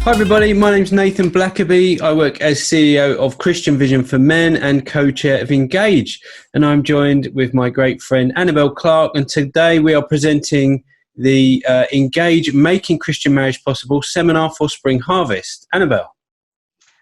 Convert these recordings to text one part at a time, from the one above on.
Hi everybody, my name's Nathan Blackaby. I work as CEO of Christian Vision for Men and co-chair of Engage. And I'm joined with my great friend Annabel Clarke. And today we are presenting the Engage Making Christian Marriage Possible seminar for Spring Harvest. Annabel.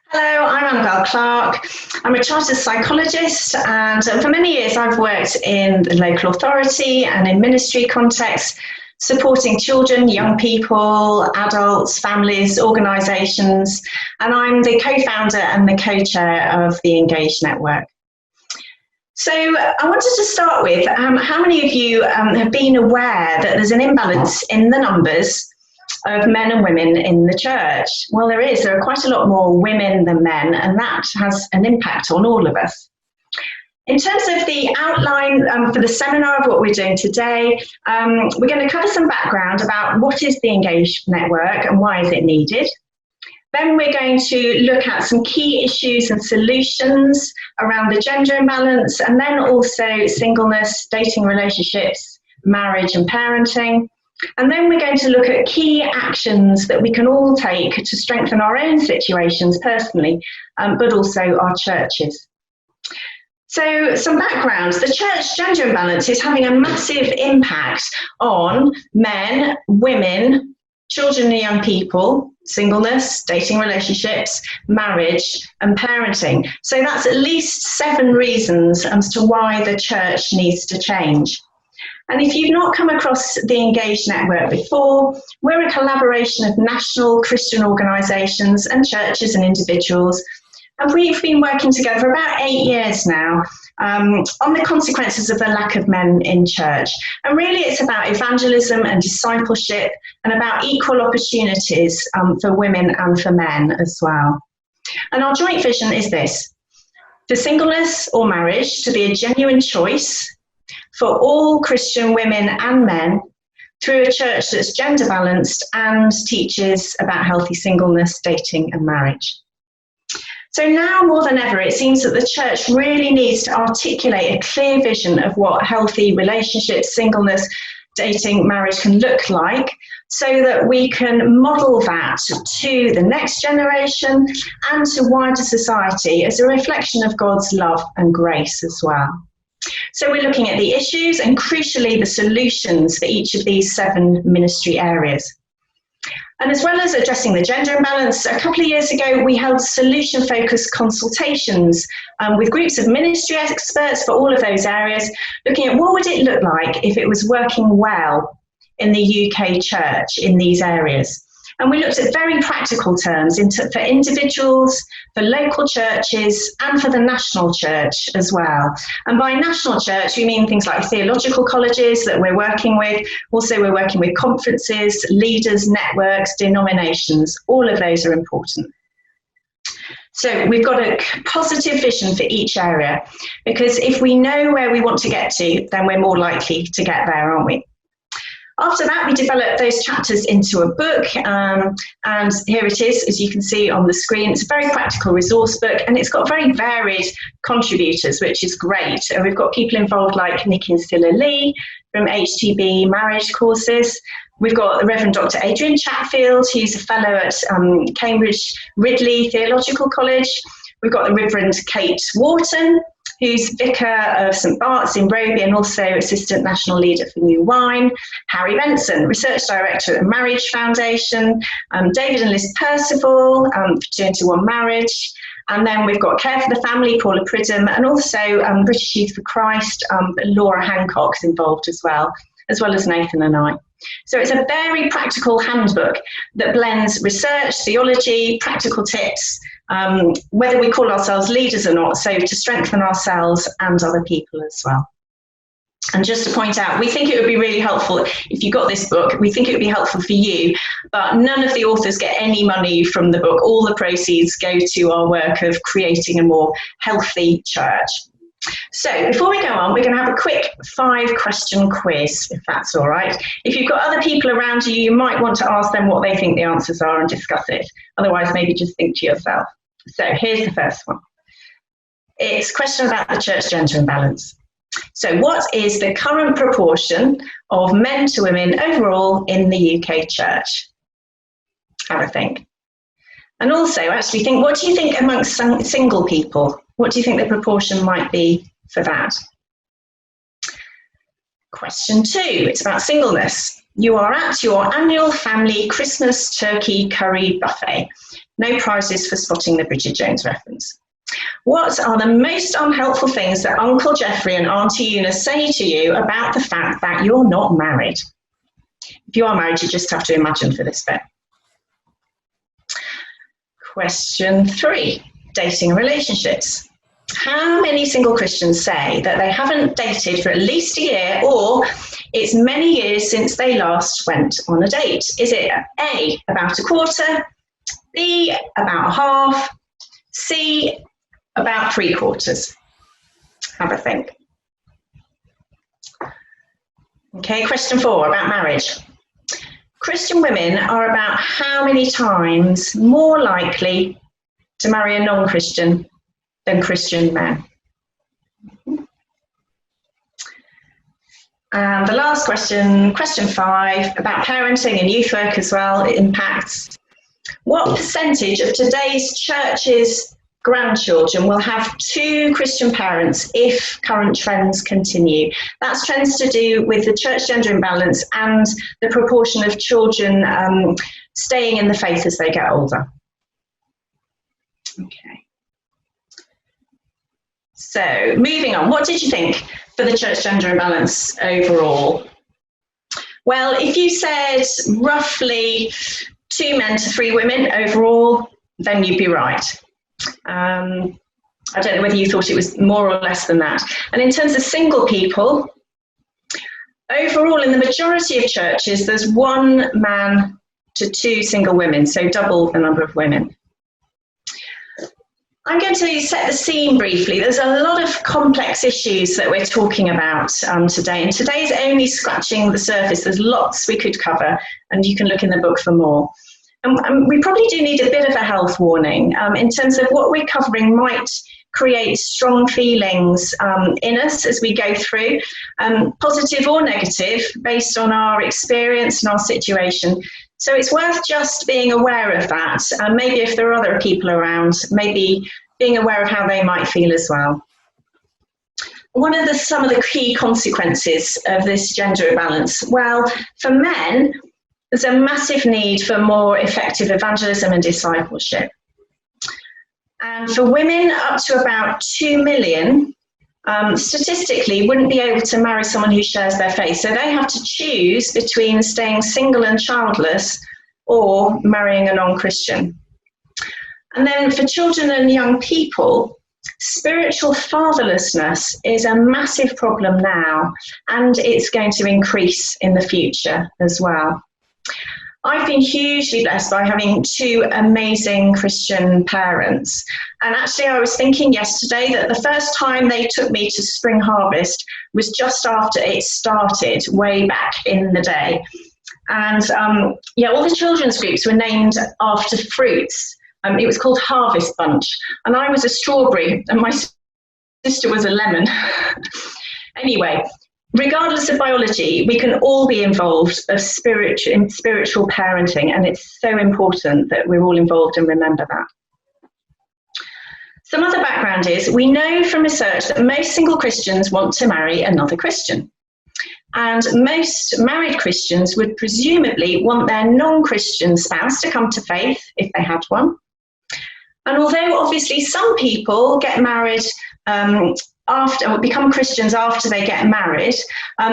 Hello, I'm Annabel Clarke. I'm a Chartered Psychologist, and for many years I've worked in the local authority and in ministry contexts, supporting children, young people, adults, families, organisations, and I'm the co-founder and the co-chair of the Engage Network. So I wanted to start with, how many of you have been aware that there's an imbalance in the numbers of men and women in the church? Well, there is. There are quite a lot more women than men, and that has an impact on all of us. In terms of the outline for the seminar of what we're doing today, we're going to cover some background about what is the Engage Network and why is it needed. Then we're going to look at some key issues and solutions around the gender imbalance, and then also singleness, dating relationships, marriage and parenting. And then we're going to look at key actions that we can all take to strengthen our own situations personally, but also our churches. So some background. The church gender imbalance is having a massive impact on men, women, children and young people, singleness, dating relationships, marriage and parenting. So that's at least 7 reasons as to why the church needs to change. And if you've not come across the Engage Network before, we're a collaboration of national Christian organisations and churches and individuals. And we've been working together for about 8 years now on the consequences of the lack of men in church. And really it's about evangelism and discipleship and about equal opportunities for women and for men as well. And our joint vision is this: for singleness or marriage to be a genuine choice for all Christian women and men through a church that's gender balanced and teaches about healthy singleness, dating and marriage. So now more than ever, it seems that the church really needs to articulate a clear vision of what healthy relationships, singleness, dating, marriage can look like, so that we can model that to the next generation and to wider society as a reflection of God's love and grace as well. So we're looking at the issues and crucially the solutions for each of these 7 ministry areas. And as well as addressing the gender imbalance, a couple of years ago we held solution-focused consultations with groups of ministry experts for all of those areas, looking at what would it look like if it was working well in the UK church in these areas. And we looked at very practical terms for individuals, for local churches, and for the national church as well. And by national church, we mean things like theological colleges that we're working with. Also, we're working with conferences, leaders, networks, denominations. All of those are important. So we've got a positive vision for each area, because if we know where we want to get to, then we're more likely to get there, aren't we? After that, we developed those chapters into a book, and here it is, as you can see on the screen. It's a very practical resource book, and it's got very varied contributors, which is great. We've got people involved like Nick and Silla Lee from HTB Marriage Courses. We've got the Reverend Dr. Adrian Chatfield, who's a fellow at Cambridge Ridley Theological College. We've got the Reverend Kate Wharton, who's Vicar of St Bart's in Roby and also Assistant National Leader for New Wine. Harry Benson, Research Director at the Marriage Foundation. David and Liz Percival for 2 into 1 Marriage. And then we've got Care for the Family, Paula Pridham, and also British Youth for Christ, Laura Hancock's involved as well as Nathan and I. So it's a very practical handbook that blends research, theology, practical tips, whether we call ourselves leaders or not, so to strengthen ourselves and other people as well. And just to point out, we think it would be really helpful if you got this book. We think it would be helpful for you, but none of the authors get any money from the book. All the proceeds go to our work of creating a more healthy church. So before we go on, we're going to have a quick 5-question quiz, if that's all right. If you've got other people around you, you might want to ask them what they think the answers are and discuss it. Otherwise, maybe just think to yourself. So here's the first one. It's a question about the church gender imbalance. So what is the current proportion of men to women overall in the UK church? Have a think. And also, actually think, what do you think amongst single people? What do you think the proportion might be for that? Question 2, it's about singleness. You are at your annual family Christmas turkey curry buffet. No prizes for spotting the Bridget Jones reference. What are the most unhelpful things that Uncle Geoffrey and Auntie Una say to you about the fact that you're not married? If you are married, you just have to imagine for this bit. Question 3, dating and relationships. How many single Christians say that they haven't dated for at least a year, or it's many years since they last went on a date? Is it A, about a quarter, B, about half, C, about 3/4? Have a think. Okay, question 4, about marriage. Christian women are about how many times more likely to marry a non-Christian than Christian men? And the last question, question 5, about parenting and youth work as well, it impacts. What percentage of today's church's grandchildren will have 2 Christian parents if current trends continue? That's trends to do with the church gender imbalance and the proportion of children staying in the faith as they get older. Okay. So moving on, what did you think for the church gender imbalance overall? Well, if you said roughly 2 men to 3 women overall, then you'd be right. I don't know whether you thought it was more or less than that. And in terms of single people, overall in the majority of churches, there's 1 man to 2 single women, so double the number of women. I'm going to set the scene briefly. There's a lot of complex issues that we're talking about today, and today's only scratching the surface. There's lots we could cover, and you can look in the book for more. And we probably do need a bit of a health warning in terms of what we're covering might create strong feelings in us as we go through, positive or negative, based on our experience and our situation. So it's worth just being aware of that. Maybe if there are other people around, maybe being aware of how they might feel as well. Some of the key consequences of this gender imbalance. Well, for men, there's a massive need for more effective evangelism and discipleship. And for women, up to about 2 million, statistically wouldn't be able to marry someone who shares their faith. So they have to choose between staying single and childless or marrying a non-Christian. And then for children and young people, spiritual fatherlessness is a massive problem now, and it's going to increase in the future as well. I've been hugely blessed by having 2 amazing Christian parents. And actually, I was thinking yesterday that the first time they took me to Spring Harvest was just after it started, way back in the day. And all the children's groups were named after fruits. It was called Harvest Bunch. And I was a strawberry, and my sister was a lemon. Anyway, regardless of biology, we can all be involved in spiritual parenting, and it's so important that we're all involved and remember that. Some other background is, we know from research that most single Christians want to marry another Christian. And most married Christians would presumably want their non-Christian spouse to come to faith if they had one. And although obviously some people get married or become Christians after they get married,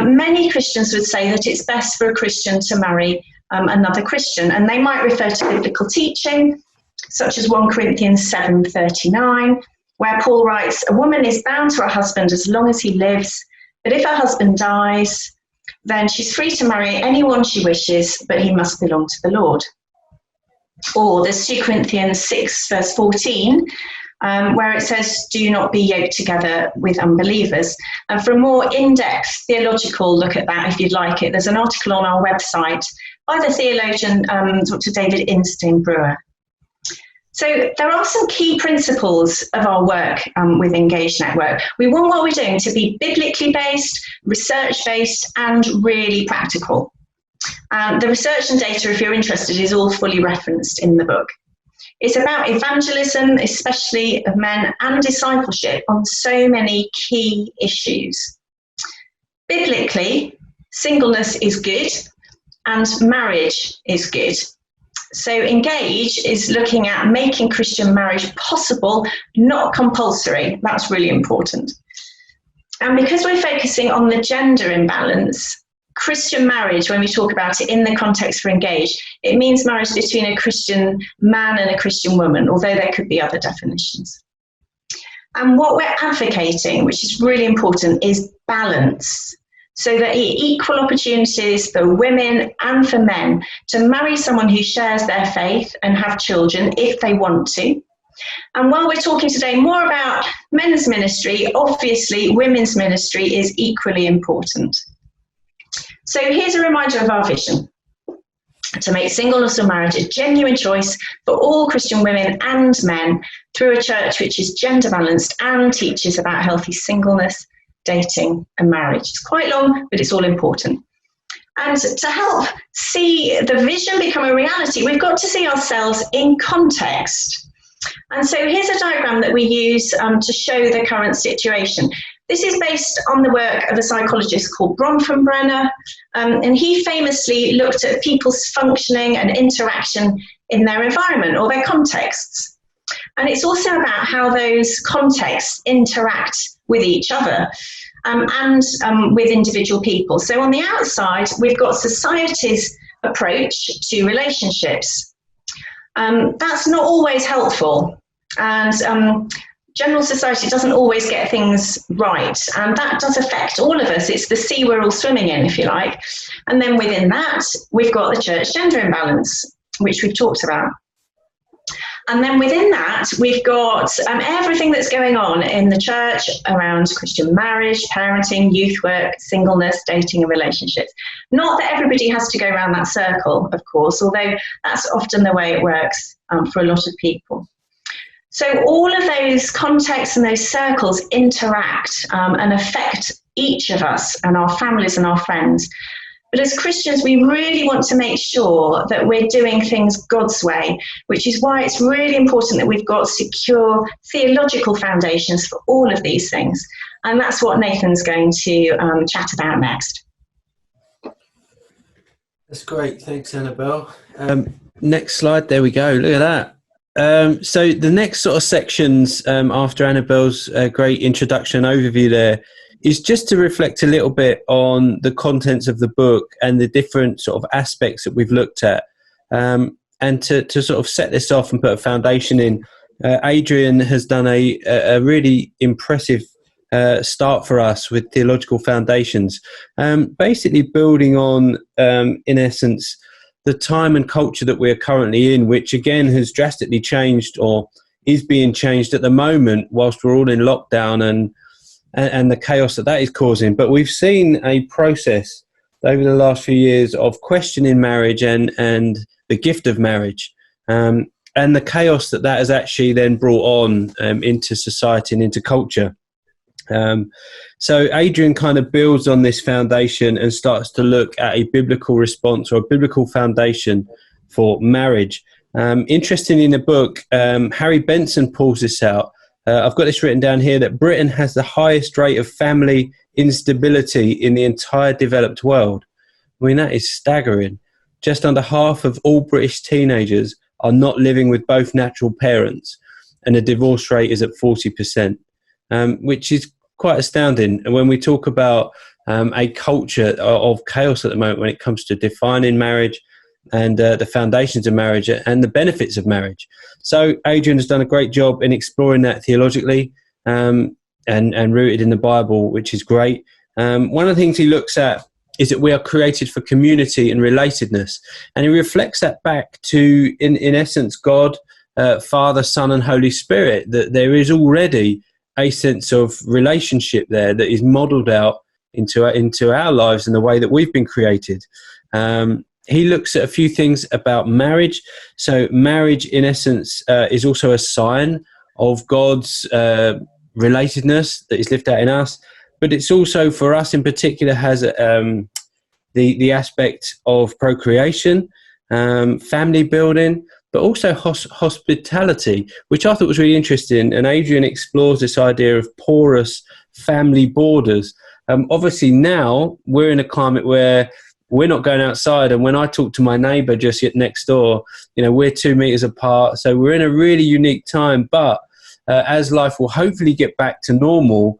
many Christians would say that it's best for a Christian to marry another Christian, and they might refer to biblical teaching, such as 1 Corinthians 7:39, where Paul writes, "A woman is bound to her husband as long as he lives, but if her husband dies, then she's free to marry anyone she wishes, but he must belong to the Lord." Or there's 2 Corinthians 6:14, where it says, "Do not be yoked together with unbelievers." And for a more in-depth theological look at that, if you'd like it, there's an article on our website by the theologian Dr. David Instein-Brewer. So there are some key principles of our work with Engage Network. We want what we're doing to be biblically based, research-based, and really practical. The research and data, if you're interested, is all fully referenced in the book. It's about evangelism, especially of men, and discipleship on so many key issues. Biblically, singleness is good and marriage is good. So Engage is looking at making Christian marriage possible, not compulsory. That's really important. And because we're focusing on the gender imbalance, Christian marriage, when we talk about it in the context for Engage, it means marriage between a Christian man and a Christian woman, although there could be other definitions. And what we're advocating, which is really important, is balance. So that equal opportunities for women and for men to marry someone who shares their faith and have children if they want to. And while we're talking today more about men's ministry, obviously women's ministry is equally important. So here's a reminder of our vision: to make singleness or marriage a genuine choice for all Christian women and men through a church which is gender balanced and teaches about healthy singleness, dating and marriage. It's quite long, but it's all important. And to help see the vision become a reality, we've got to see ourselves in context. And so here's a diagram that we use to show the current situation. This is based on the work of a psychologist called Bronfenbrenner, and he famously looked at people's functioning and interaction in their environment or their contexts. And it's also about how those contexts interact with each other and with individual people. So on the outside, we've got society's approach to relationships. That's not always helpful. And general society doesn't always get things right. And that does affect all of us. It's the sea we're all swimming in, if you like. And then within that, we've got the church gender imbalance, which we've talked about. And then within that, we've got everything that's going on in the church around Christian marriage, parenting, youth work, singleness, dating and relationships. Not that everybody has to go around that circle, of course, although that's often the way it works for a lot of people. So all of those contexts and those circles interact and affect each of us and our families and our friends. But as Christians, we really want to make sure that we're doing things God's way, which is why it's really important that we've got secure theological foundations for all of these things. And that's what Nathan's going to chat about next. That's great. Thanks, Annabel. Next slide. There we go. Look at that. So the next sort of sections after Annabel's great introduction overview there is just to reflect a little bit on the contents of the book and the different sort of aspects that we've looked at, and to sort of set this off and put a foundation in. Adrian has done a really impressive start for us with theological foundations, basically building on, in essence, the time and culture that we're currently in, which again has drastically changed or is being changed at the moment whilst we're all in lockdown and the chaos that is causing. But we've seen a process over the last few years of questioning marriage and the gift of marriage, and the chaos that has actually then brought on into society and into culture. So Adrian kind of builds on this foundation and starts to look at a biblical response or a biblical foundation for marriage. Interestingly, in the book, Harry Benson pulls this out. I've got this written down here that Britain has the highest rate of family instability in the entire developed world. I mean, that is staggering. Just under half of all British teenagers are not living with both natural parents, and the divorce rate is at 40%, which is quite astounding. And when we talk about a culture of chaos at the moment when it comes to defining marriage and the foundations of marriage and the benefits of marriage. So Adrian has done a great job in exploring that theologically and rooted in the Bible, which is great. One of the things he looks at is that we are created for community and relatedness. And he reflects that back to, in essence, God, Father, Son and Holy Spirit, that there is already a sense of relationship there that is modelled out into our lives and the way that we've been created. He looks at a few things about marriage. So marriage, in essence, is also a sign of God's relatedness that is lived out in us. But it's also, for us in particular, has the aspect of procreation, family building, but also hospitality, which I thought was really interesting. And Adrian explores this idea of porous family borders. Obviously now we're in a climate where we're not going outside, and when I talk to my neighbour just next door, we're 2 meters apart. So we're in a really unique time. But as life will hopefully get back to normal,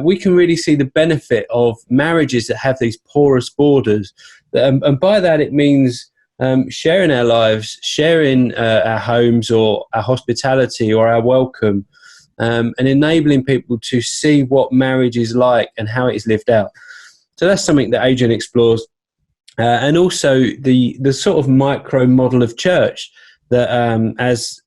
we can really see the benefit of marriages that have these porous borders. And by that it means sharing our lives, sharing our homes or our hospitality or our welcome, and enabling people to see what marriage is like and how it is lived out. So that's something that Adrian explores. And also the sort of micro model of church that as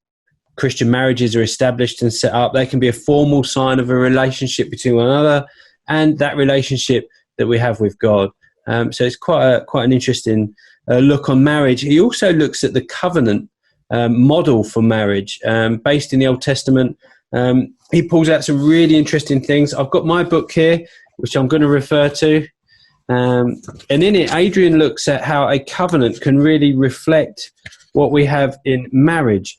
Christian marriages are established and set up, they can be a formal sign of a relationship between one another and that relationship that we have with God. So it's quite an interesting look on marriage. He also looks at the covenant model for marriage based in the Old Testament. He pulls out some really interesting things. I've got my book here, which I'm going to refer to. And in it, Adrian looks at how a covenant can really reflect what we have in marriage.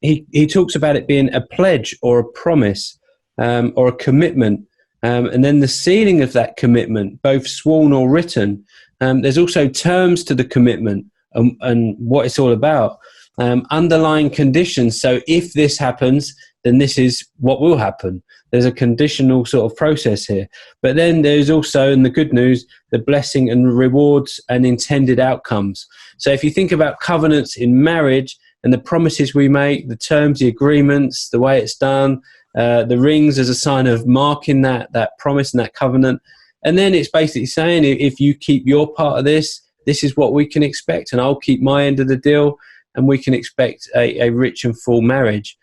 He talks about it being a pledge or a promise or a commitment, and then the sealing of that commitment, both sworn or written. There's also terms to the commitment and what it's all about. Underlying conditions. So if this happens, then this is what will happen. There's a conditional sort of process here. But then there's also, in the good news, the blessing and rewards and intended outcomes. So if you think about covenants in marriage and the promises we make, the terms, the agreements, the way it's done, the rings as a sign of marking that promise and that covenant. And then it's basically saying, if you keep your part of this, this is what we can expect, and I'll keep my end of the deal, and we can expect a rich and full marriage.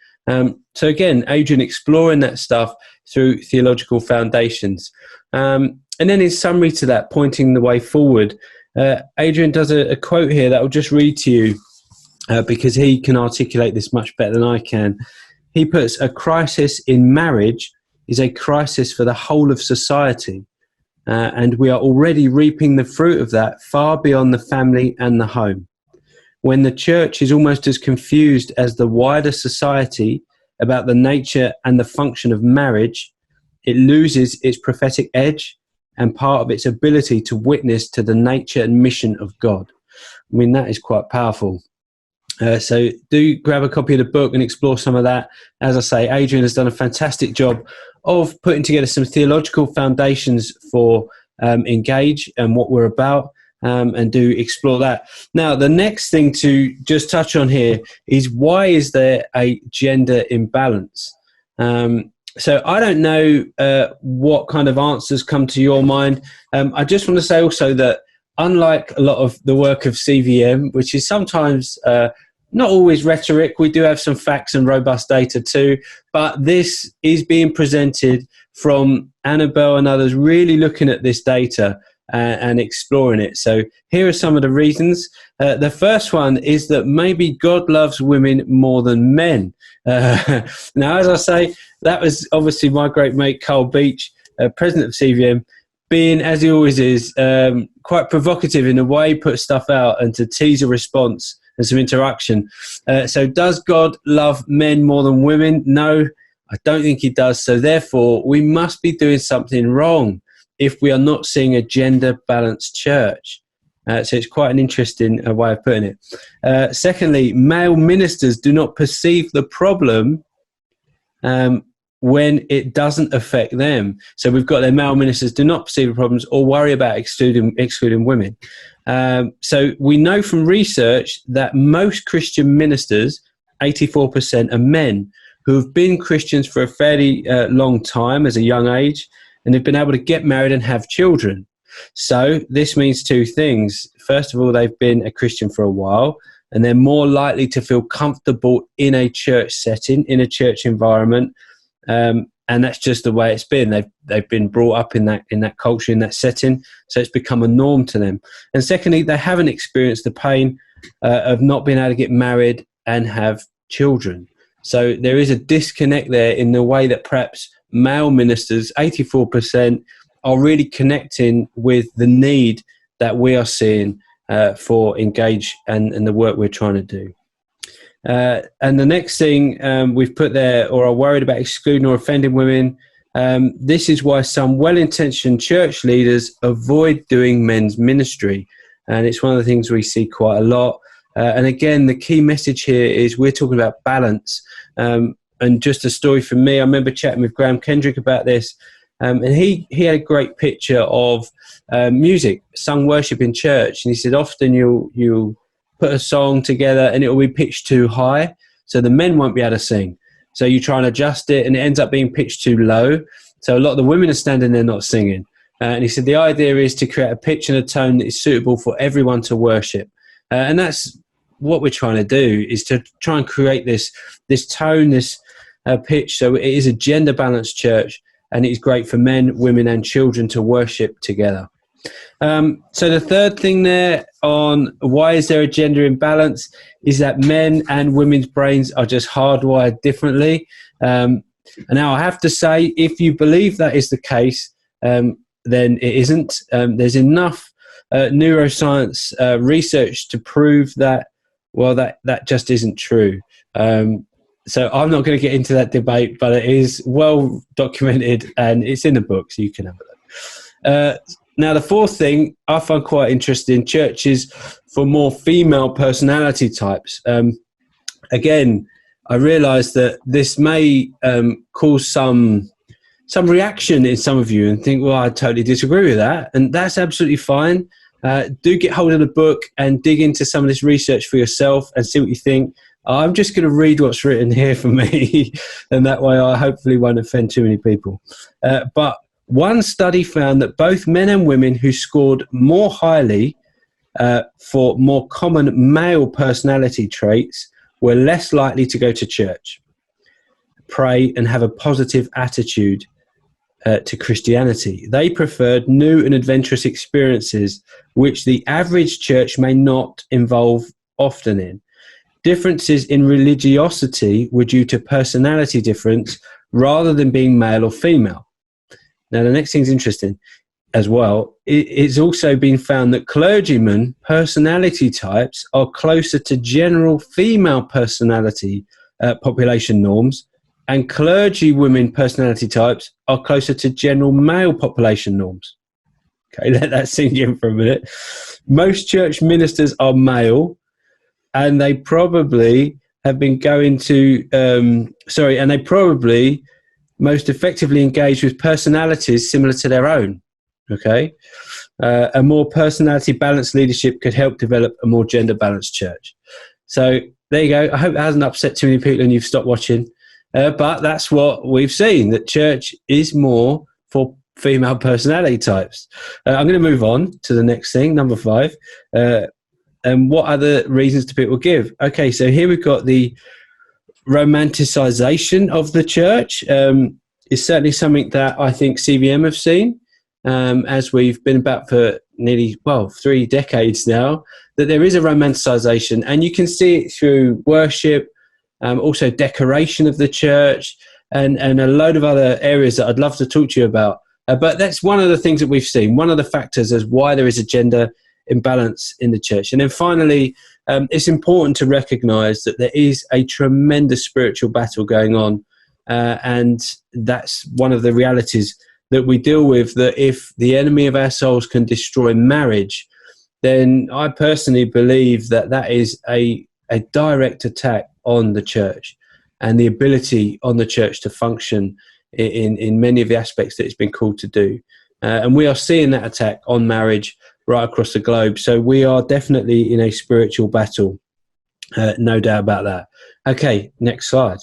So again, Adrian exploring that stuff through theological foundations. And then in summary to that, pointing the way forward, Adrian does a quote here that I'll just read to you because he can articulate this much better than I can. He puts, a crisis in marriage is a crisis for the whole of society. And we are already reaping the fruit of that far beyond the family and the home. When the church is almost as confused as the wider society about the nature and the function of marriage, it loses its prophetic edge and part of its ability to witness to the nature and mission of God. I mean, that is quite powerful. So do grab a copy of the book and explore some of that. As I say, Adrian has done a fantastic job of putting together some theological foundations for Engage and what we're about. And do explore that. Now, the next thing to just touch on here is, why is there a gender imbalance? So I don't know what kind of answers come to your mind. I just want to say also that unlike a lot of the work of CVM, which is sometimes not always rhetoric, we do have some facts and robust data too, but this is being presented from Annabel and others really looking at this data and exploring it. So here are some of the reasons. The first one is that maybe God loves women more than men. Now, as I say, that was obviously my great mate Carl Beach, president of CVM, being, as he always is, quite provocative in the way he puts stuff out and to tease a response and some interaction. So does God love men more than women? No, I don't think he does. So therefore, we must be doing something wrong if we are not seeing a gender-balanced church. So it's quite an interesting way of putting it. Secondly, male ministers do not perceive the problem when it doesn't affect them. So we've got their male ministers do not perceive the problems or worry about excluding women. So we know from research that most Christian ministers, 84%, are men who have been Christians for a fairly long time as a young age, and they've been able to get married and have children. So this means two things. First of all, they've been a Christian for a while, and they're more likely to feel comfortable in a church setting, in a church environment, and that's just the way it's been. They've been brought up in that culture, in that setting, so it's become a norm to them. And secondly, they haven't experienced the pain of not being able to get married and have children. So there is a disconnect there in the way that perhaps male ministers, 84%, are really connecting with the need that we are seeing for Engage and the work we're trying to do. And the next thing we've put there, or are worried about excluding or offending women, this is why some well-intentioned church leaders avoid doing men's ministry. And it's one of the things we see quite a lot. And again, the key message here is we're talking about balance. And just a story from me, I remember chatting with Graham Kendrick about this. And he had a great picture of music, sung worship in church. And he said often you'll put a song together and it will be pitched too high, so the men won't be able to sing. So you try and adjust it and it ends up being pitched too low. So a lot of the women are standing there not singing. And he said the idea is to create a pitch and a tone that is suitable for everyone to worship. And that's what we're trying to do, is to try and create this tone, this pitch, so it is a gender balanced church and it is great for men, women and children to worship together. So the third thing there on why is there a gender imbalance is that men and women's brains are just hardwired differently. And now I have to say, if you believe that is the case, then it isn't. There's enough neuroscience research to prove that, well, that just isn't true. So I'm not going to get into that debate, but it is well documented and it's in the book, so you can have a look. Now, the fourth thing I find quite interesting, churches for more female personality types. Again, I realise that this may cause some reaction in some of you and think, well, I totally disagree with that. And that's absolutely fine. Do get hold of the book and dig into some of this research for yourself and see what you think. I'm just going to read what's written here for me, and that way I hopefully won't offend too many people. But one study found that both men and women who scored more highly for more common male personality traits were less likely to go to church, pray, and have a positive attitude to Christianity. They preferred new and adventurous experiences, which the average church may not involve often in. Differences in religiosity were due to personality difference rather than being male or female. Now, the next thing is interesting as well. It's also been found that clergymen personality types are closer to general female personality population norms, and clergy women personality types are closer to general male population norms. Okay, let that sink in for a minute. Most church ministers are male, and they probably have been going to, and they probably most effectively engage with personalities similar to their own. Okay, a more personality balanced leadership could help develop a more gender balanced church. So there you go. I hope it hasn't upset too many people and you've stopped watching. But that's what we've seen, that church is more for female personality types. I'm going to move on to the next thing, number 5. And what other reasons do people give? Okay, so here we've got the romanticization of the church. Is certainly something that I think CVM have seen, as we've been about for nearly, 3 decades now, that there is a romanticization, and you can see it through worship, also decoration of the church, and a load of other areas that I'd love to talk to you about. But that's one of the things that we've seen, one of the factors as why there is a gender imbalance in the church. And then finally, it's important to recognize that there is a tremendous spiritual battle going on, and that's one of the realities that we deal with, that if the enemy of our souls can destroy marriage, then I personally believe that that is a direct attack on the church and the ability on the church to function in many of the aspects that it's been called to do. And we are seeing that attack on marriage right across the globe. So we are definitely in a spiritual battle, no doubt about that. Okay, next slide.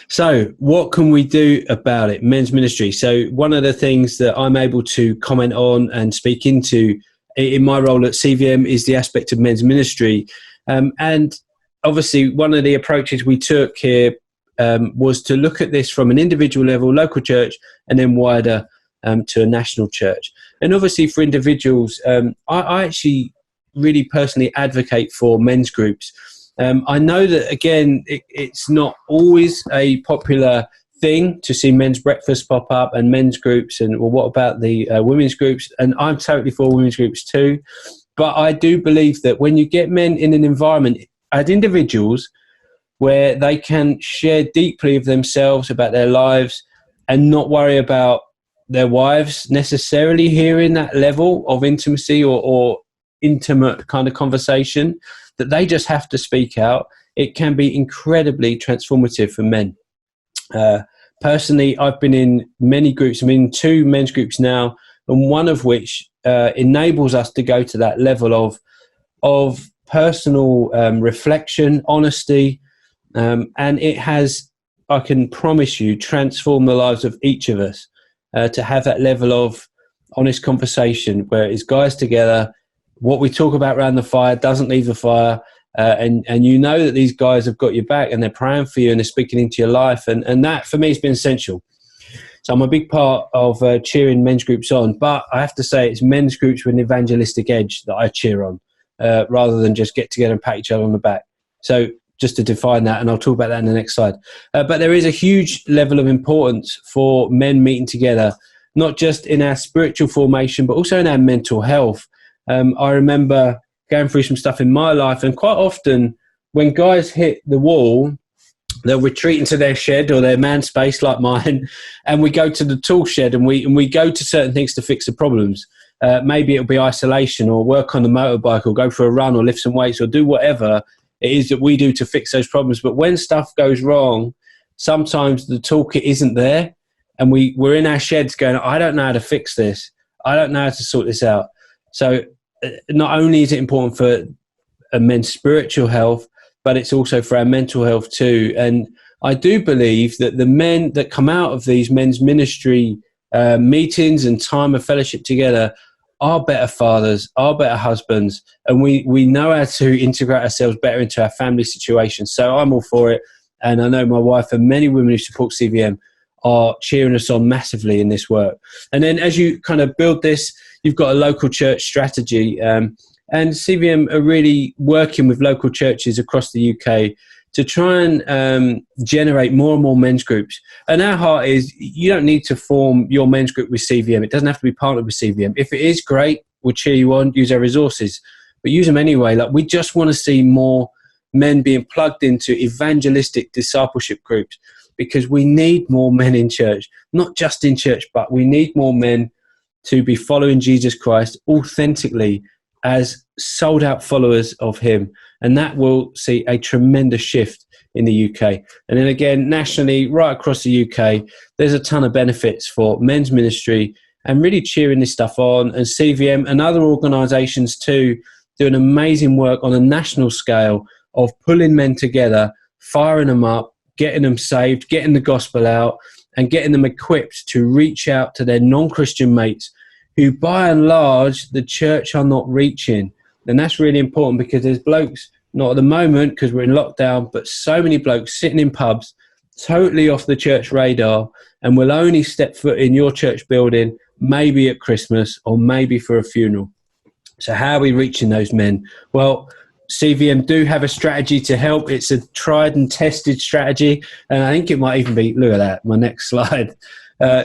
So what can we do about it? Men's ministry. So one of the things that I'm able to comment on and speak into in my role at CVM is the aspect of men's ministry. And obviously one of the approaches we took here was to look at this from an individual level, local church, and then wider to a national church. And obviously for individuals, I actually really personally advocate for men's groups. I know that, again, it's not always a popular thing to see men's breakfast pop up and men's groups, and well, what about the women's groups? And I'm totally for women's groups too. But I do believe that when you get men in an environment as individuals where they can share deeply of themselves about their lives and not worry about their wives necessarily hearing that level of intimacy or intimate kind of conversation, that they just have to speak out, it can be incredibly transformative for men. Personally, I've been in many groups. I'm in 2 men's groups now, and one of which enables us to go to that level of personal reflection, honesty, and it has, I can promise you, transformed the lives of each of us to have that level of honest conversation where it's guys together. What we talk about around the fire doesn't leave the fire. And you know that these guys have got your back and they're praying for you and they're speaking into your life. And that for me has been essential. So I'm a big part of cheering men's groups on, but I have to say it's men's groups with an evangelistic edge that I cheer on rather than just get together and pat each other on the back. So just to define that, and I'll talk about that in the next slide. But there is a huge level of importance for men meeting together, not just in our spiritual formation, but also in our mental health. I remember going through some stuff in my life, and quite often when guys hit the wall, they'll retreat into their shed or their man space like mine, and we go to the tool shed and we go to certain things to fix the problems. Maybe it'll be isolation or work on the motorbike or go for a run or lift some weights or do whatever it is that we do to fix those problems. But when stuff goes wrong, sometimes the toolkit isn't there, and we're in our sheds going, I don't know how to fix this. I don't know how to sort this out. So not only is it important for a men's spiritual health, but it's also for our mental health too. And I do believe that the men that come out of these men's ministry meetings and time of fellowship together are better fathers, are better husbands, and we know how to integrate ourselves better into our family situation. So I'm all for it. And I know my wife and many women who support CVM are cheering us on massively in this work. And then as you kind of build this, you've got a local church strategy. And CVM are really working with local churches across the UK to try and generate more and more men's groups. And our heart is, you don't need to form your men's group with CVM. It doesn't have to be partnered with CVM. If it is, great, we'll cheer you on, use our resources. But use them anyway. Like, we just want to see more men being plugged into evangelistic discipleship groups, because we need more men in church, not just in church, but we need more men to be following Jesus Christ authentically as sold out followers of him. And that will see a tremendous shift in the UK. And then again, nationally, right across the UK, there's a ton of benefits for men's ministry and really cheering this stuff on. And CVM and other organisations too do an amazing work on a national scale of pulling men together, firing them up, getting them saved, getting the gospel out, and getting them equipped to reach out to their non-Christian mates who, by and large, the church are not reaching. And that's really important, because there's blokes, not at the moment because we're in lockdown, but so many blokes sitting in pubs, totally off the church radar, and will only step foot in your church building maybe at Christmas or maybe for a funeral. So how are we reaching those men? Well, CVM do have a strategy to help. It's a tried and tested strategy, and I think it might even be, look at that, my next slide.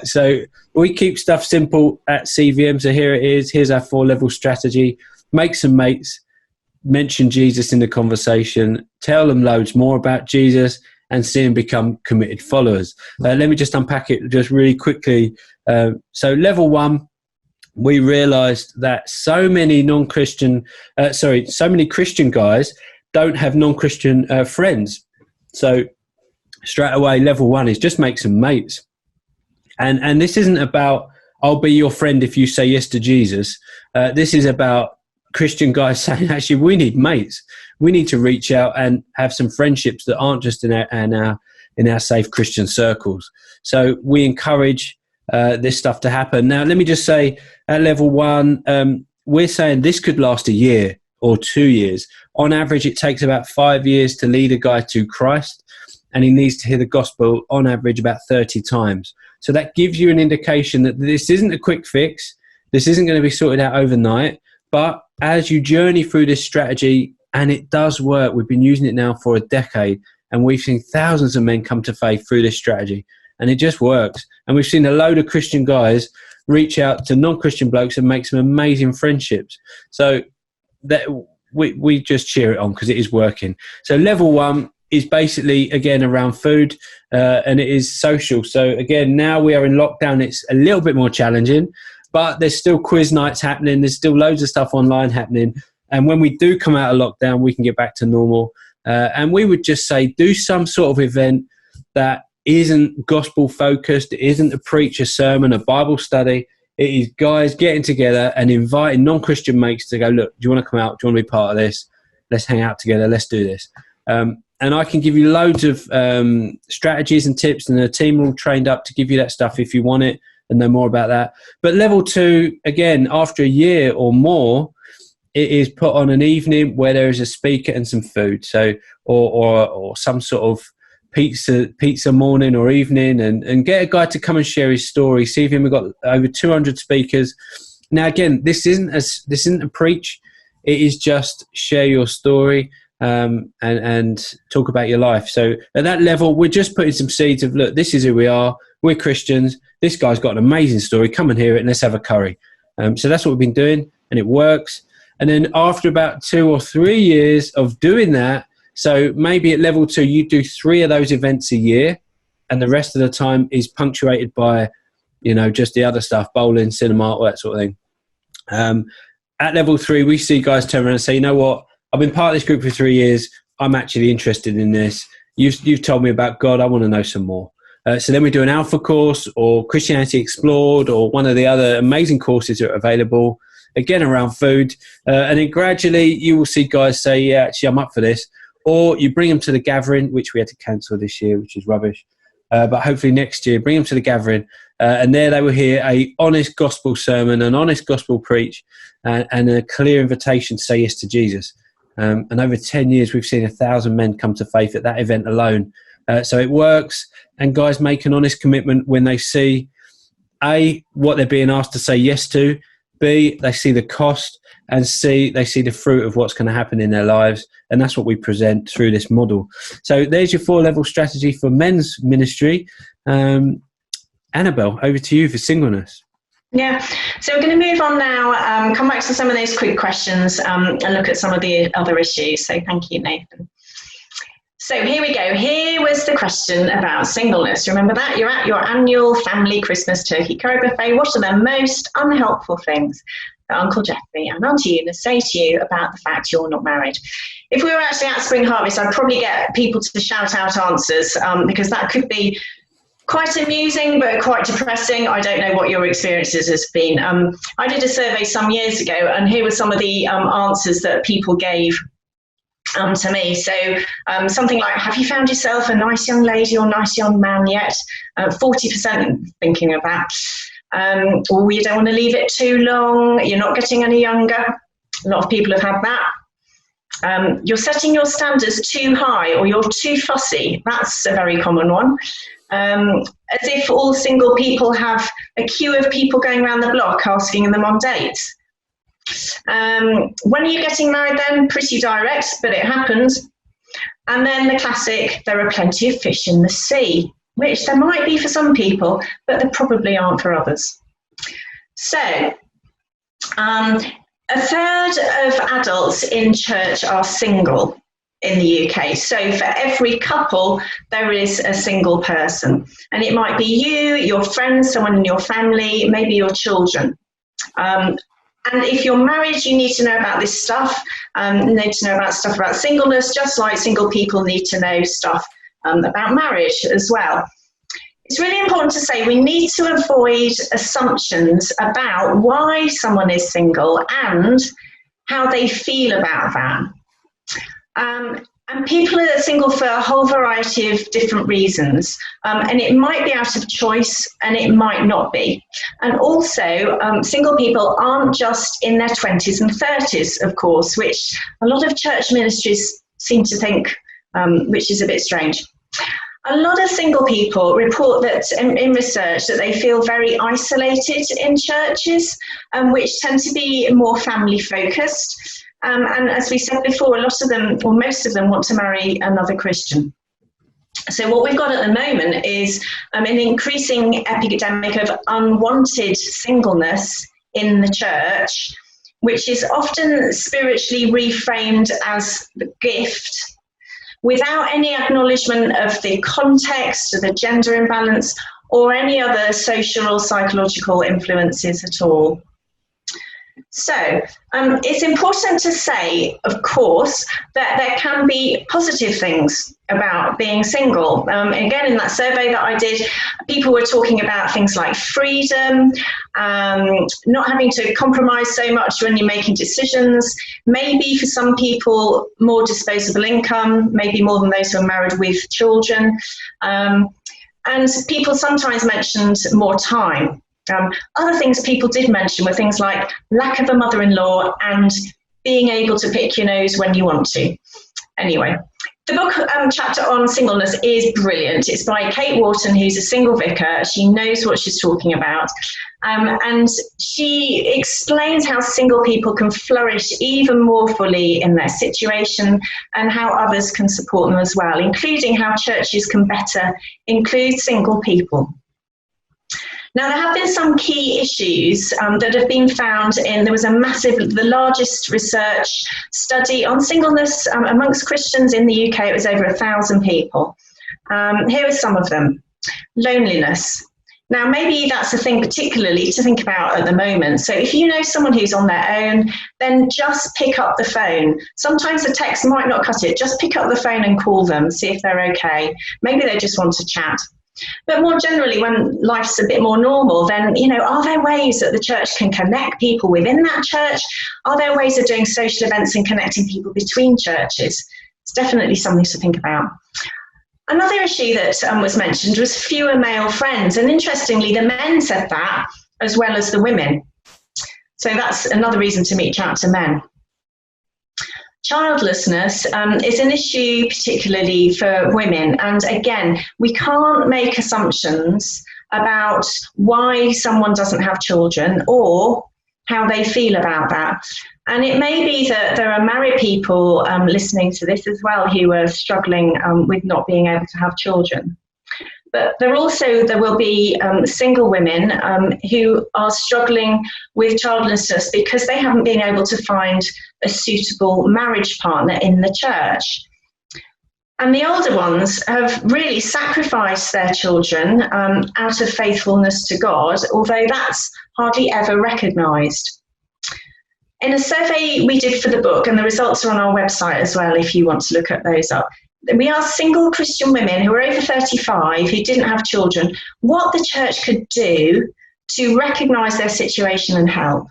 So we keep stuff simple at CVM. So here it is. Here's our 4-level strategy. Make some mates, mention Jesus in the conversation, tell them loads more about Jesus, and see them become committed followers. Let me just unpack it just really quickly. So level 1, we realized that so many Christian guys don't have non-Christian friends. So straight away, level 1 is just make some mates. And this isn't about, I'll be your friend if you say yes to Jesus. This is about Christian guys saying, actually, we need mates. We need to reach out and have some friendships that aren't just in our safe Christian circles. So we encourage this stuff to happen. Now, let me just say, at level 1, we're saying this could last a year or 2 years. On average, it takes about 5 years to lead a guy to Christ, and he needs to hear the gospel on average about 30 times. So that gives you an indication that this isn't a quick fix. This isn't going to be sorted out overnight. But as you journey through this strategy, and it does work, we've been using it now for a decade, and we've seen thousands of men come to faith through this strategy, and it just works. And we've seen a load of Christian guys reach out to non-Christian blokes and make some amazing friendships. So that we just cheer it on because it is working. So level 1 is basically, again, around food, and it is social. So again, now we are in lockdown, it's a little bit more challenging, but there's still quiz nights happening. There's still loads of stuff online happening. And when we do come out of lockdown, we can get back to normal. And we would just say, do some sort of event that isn't gospel focused. It isn't a preach, a sermon, a Bible study. It is guys getting together and inviting non-Christian mates to go, look, do you want to come out? Do you want to be part of this? Let's hang out together. Let's do this. And I can give you loads of strategies and tips, and the team are all trained up to give you that stuff if you want it and know more about that. But level 2, again, after a year or more, it is put on an evening where there is a speaker and some food. So, or some sort of pizza morning or evening, and get a guy to come and share his story. See if we've got over 200 speakers. Now, again, this isn't a preach. It is just share your story and talk about your life. So at that level, we're just putting some seeds of, look, this is who we are. We're Christians. This guy's got an amazing story. Come and hear it, and let's have a curry. So that's what we've been doing, and it works. And then after about 2 or 3 years of doing that, so maybe at level 2, you do 3 of those events a year, and the rest of the time is punctuated by, just the other stuff, bowling, cinema, all that sort of thing. At level 3, we see guys turn around and say, you know what, I've been part of this group for 3 years. I'm actually interested in this. You've told me about God. I want to know some more. So then we do an Alpha course or Christianity Explored or one of the other amazing courses that are available, again, around food. And then gradually you will see guys say, yeah, actually, I'm up for this. Or you bring them to the gathering, which we had to cancel this year, which is rubbish. But hopefully next year, bring them to the gathering. And there they will hear a honest gospel sermon, an honest gospel preach, and a clear invitation to say yes to Jesus. And over 10 years, we've seen 1,000 men come to faith at that event alone. So it works. And guys make an honest commitment when they see, A, what they're being asked to say yes to, B, they see the cost, and C, they see the fruit of what's going to happen in their lives. And that's what we present through this model. So there's your 4-level strategy for men's ministry. Annabel, over to you for singleness. Yeah, so we're going to move on now, come back to some of those quick questions and look at some of the other issues. So thank you, Nathan. So here we go. Here was the question about singleness. Remember that? You're at your annual family Christmas turkey curry buffet. What are the most unhelpful things that Uncle Jeffrey and Auntie Una say to you about the fact you're not married? If we were actually at Spring Harvest, I'd probably get people to shout out answers because that could be quite amusing, but quite depressing. I don't know what your experiences has been. I did a survey some years ago, and here were some of the answers that people gave to me. So something like, have you found yourself a nice young lady or nice young man yet? 40% thinking of that. Or you don't want to leave it too long. You're not getting any younger. A lot of people have had that. You're setting your standards too high, or you're too fussy. That's a very common one. As if all single people have a queue of people going around the block asking them on dates. When are you getting married then? Pretty direct, but it happens. And then the classic, there are plenty of fish in the sea, which there might be for some people, but there probably aren't for others. So, a third of adults in church are single in the UK. So for every couple, there is a single person. And it might be you, your friends, someone in your family, maybe your children. And if you're married, you need to know about this stuff. You need to know about stuff about singleness, just like single people need to know stuff about marriage as well. It's really important to say we need to avoid assumptions about why someone is single and how they feel about that. And people are single for a whole variety of different reasons. And it might be out of choice and it might not be. And also, single people aren't just in their 20s and 30s, of course, which a lot of church ministries seem to think, which is a bit strange. A lot of single people report that in research that they feel very isolated in churches, which tend to be more family focused. And as we said before, a lot of them, or most of them, want to marry another Christian. So what we've got at the moment is an increasing epidemic of unwanted singleness in the church, which is often spiritually reframed as the gift, without any acknowledgement of the context, or the gender imbalance, or any other social or psychological influences at all. So it's important to say, of course, that there can be positive things about being single. Again, in that survey that I did, people were talking about things like freedom, not having to compromise so much when you're making decisions, maybe for some people more disposable income, maybe more than those who are married with children. And people sometimes mentioned more time. Other things people did mention were things like lack of a mother-in-law and being able to pick your nose when you want to. Anyway, the book chapter on singleness is brilliant. It's by Kate Wharton, who's a single vicar. She knows what she's talking about. And she explains how single people can flourish even more fully in their situation and how others can support them as well, including how churches can better include single people. Now, there have been some key issues that have been found there was the largest research study on singleness amongst Christians in the UK. It was over 1,000 people. Here are some of them. Loneliness. Now, maybe that's a thing particularly to think about at the moment. So if you know someone who's on their own, then just pick up the phone. Sometimes the text might not cut it. Just pick up the phone and call them, see if they're okay. Maybe they just want to chat. But more generally, when life's a bit more normal, then, are there ways that the church can connect people within that church? Are there ways of doing social events and connecting people between churches? It's definitely something to think about. Another issue that was mentioned was fewer male friends. And interestingly, the men said that as well as the women. So that's another reason to reach out to men. Childlessness is an issue particularly for women. And again, we can't make assumptions about why someone doesn't have children or how they feel about that. And it may be that there are married people listening to this as well who are struggling with not being able to have children. But there will be single women who are struggling with childlessness because they haven't been able to find a suitable marriage partner in the church. And the older ones have really sacrificed their children out of faithfulness to God, although that's hardly ever recognised. In a survey we did for the book, and the results are on our website as well if you want to look at those up, we asked single Christian women who were over 35 who didn't have children what the church could do to recognise their situation and help.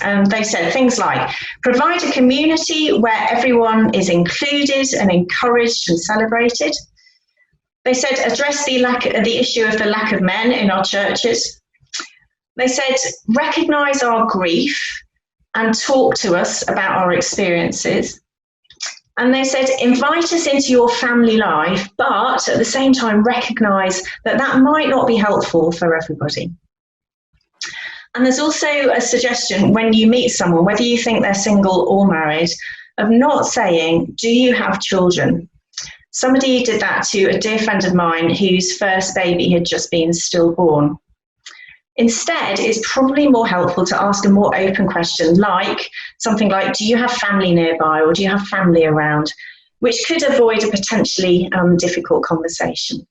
They said things like provide a community where everyone is included and encouraged and celebrated. They said address the issue of the lack of men in our churches. They said recognise our grief and talk to us about our experiences. And they said, invite us into your family life, but at the same time, recognise that that might not be helpful for everybody. And there's also a suggestion when you meet someone, whether you think they're single or married, of not saying, do you have children? Somebody did that to a dear friend of mine whose first baby had just been stillborn. Instead, it's probably more helpful to ask a more open question, like something like, do you have family nearby or do you have family around, which could avoid a potentially difficult conversation.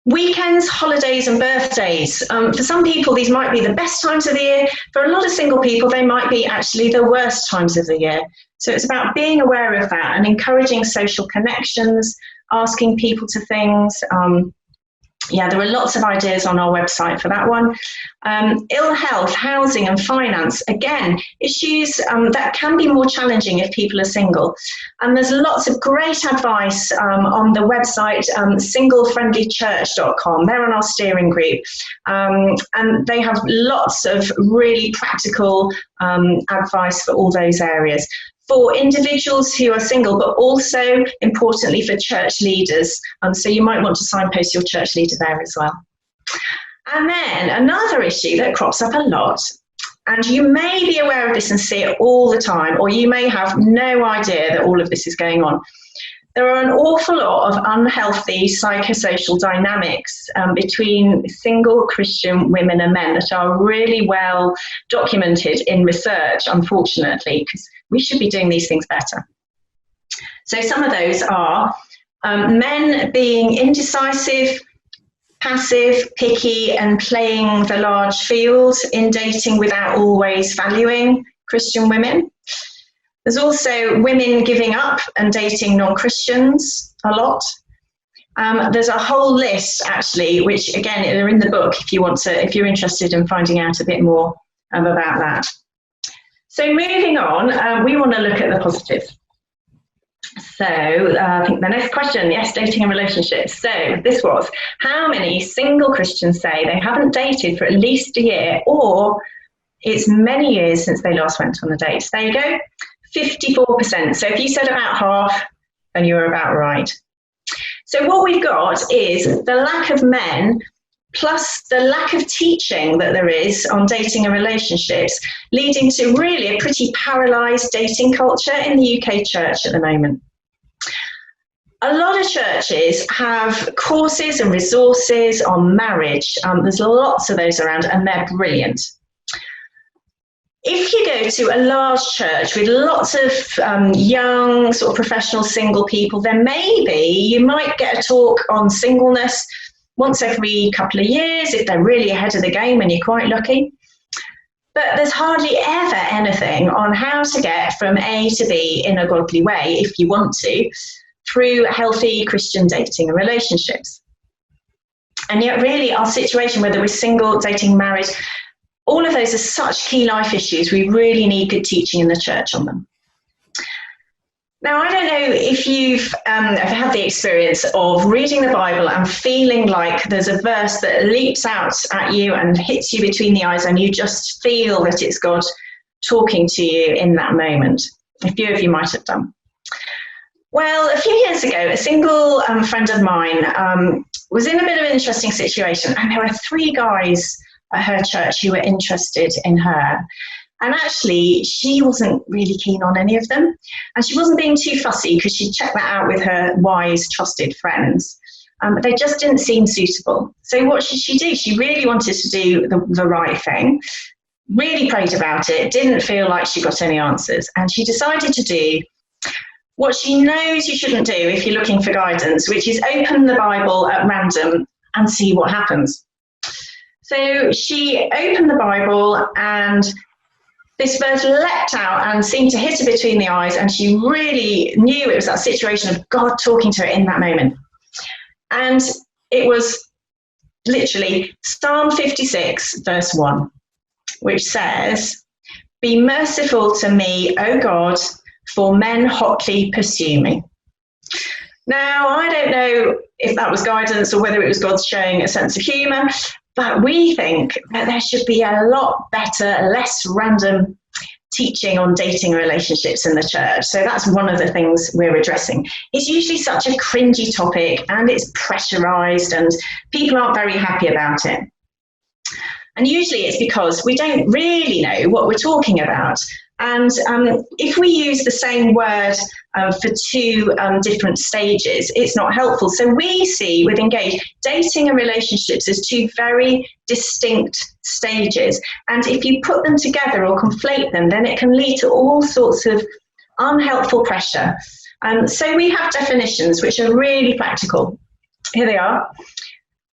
Weekends, holidays and birthdays. For some people, these might be the best times of the year. For a lot of single people, they might be actually the worst times of the year. So it's about being aware of that and encouraging social connections, asking people to things. There are lots of ideas on our website for that one. Ill health, housing and finance, again, issues that can be more challenging if people are single. And there's lots of great advice on the website, singlefriendlychurch.com. They're on our steering group. And they have lots of really practical advice for all those areas. For individuals who are single, but also, importantly, for church leaders. So you might want to signpost your church leader there as well. And then another issue that crops up a lot, and you may be aware of this and see it all the time, or you may have no idea that all of this is going on. there are an awful lot of unhealthy psychosocial dynamics between single Christian women and men that are really well documented in research, unfortunately, because we should be doing these things better. So some of those are men being indecisive, passive, picky, and playing the large field in dating without always valuing Christian women. There's also women giving up and dating non-Christians a lot. There's a whole list, actually, which again are in the book if you're interested in finding out a bit more about that. So moving on, we want to look at the positives. So I think the next question, yes, dating and relationships. So this was, how many single Christians say they haven't dated for at least a year, or it's many years since they last went on a date? There you go, 54%. So if you said about half, then you were about right. So what we've got is the lack of men plus the lack of teaching that there is on dating and relationships, leading to really a pretty paralysed dating culture in the UK church at the moment. A lot of churches have courses and resources on marriage. There's lots of those around, and they're brilliant. If you go to a large church with lots of young sort of professional single people, then maybe you might get a talk on singleness once every couple of years if they're really ahead of the game and you're quite lucky. But there's hardly ever anything on how to get from A to B in a godly way, if you want to, through healthy Christian dating and relationships. And yet really our situation, whether we're single, dating, married, all of those are such key life issues. We really need good teaching in the church on them. Now, I don't know if you've ever had the experience of reading the Bible and feeling like there's a verse that leaps out at you and hits you between the eyes, and you just feel that it's God talking to you in that moment. A few of you might have done. Well, a few years ago, a single friend of mine was in a bit of an interesting situation, and there were 3 guys at her church who were interested in her. And actually, she wasn't really keen on any of them. And she wasn't being too fussy because she'd checked that out with her wise, trusted friends. But they just didn't seem suitable. So what should she do? She really wanted to do the right thing, really prayed about it, didn't feel like she got any answers. And she decided to do what she knows you shouldn't do if you're looking for guidance, which is open the Bible at random and see what happens. So she opened the Bible, and this verse leapt out and seemed to hit her between the eyes, and she really knew it was that situation of God talking to her in that moment. And it was literally Psalm 56, verse 1, which says, "Be merciful to me, O God, for men hotly pursue me." Now, I don't know if that was guidance or whether it was God showing a sense of humour, but we think that there should be a lot better, less random teaching on dating relationships in the church. So that's one of the things we're addressing. It's usually such a cringy topic, and it's pressurised, and people aren't very happy about it. And usually it's because we don't really know what we're talking about. And if we use the same word for 2 different stages, it's not helpful. So we see with Engage, dating and relationships as 2 very distinct stages. And if you put them together or conflate them, then it can lead to all sorts of unhelpful pressure. So we have definitions which are really practical. Here they are.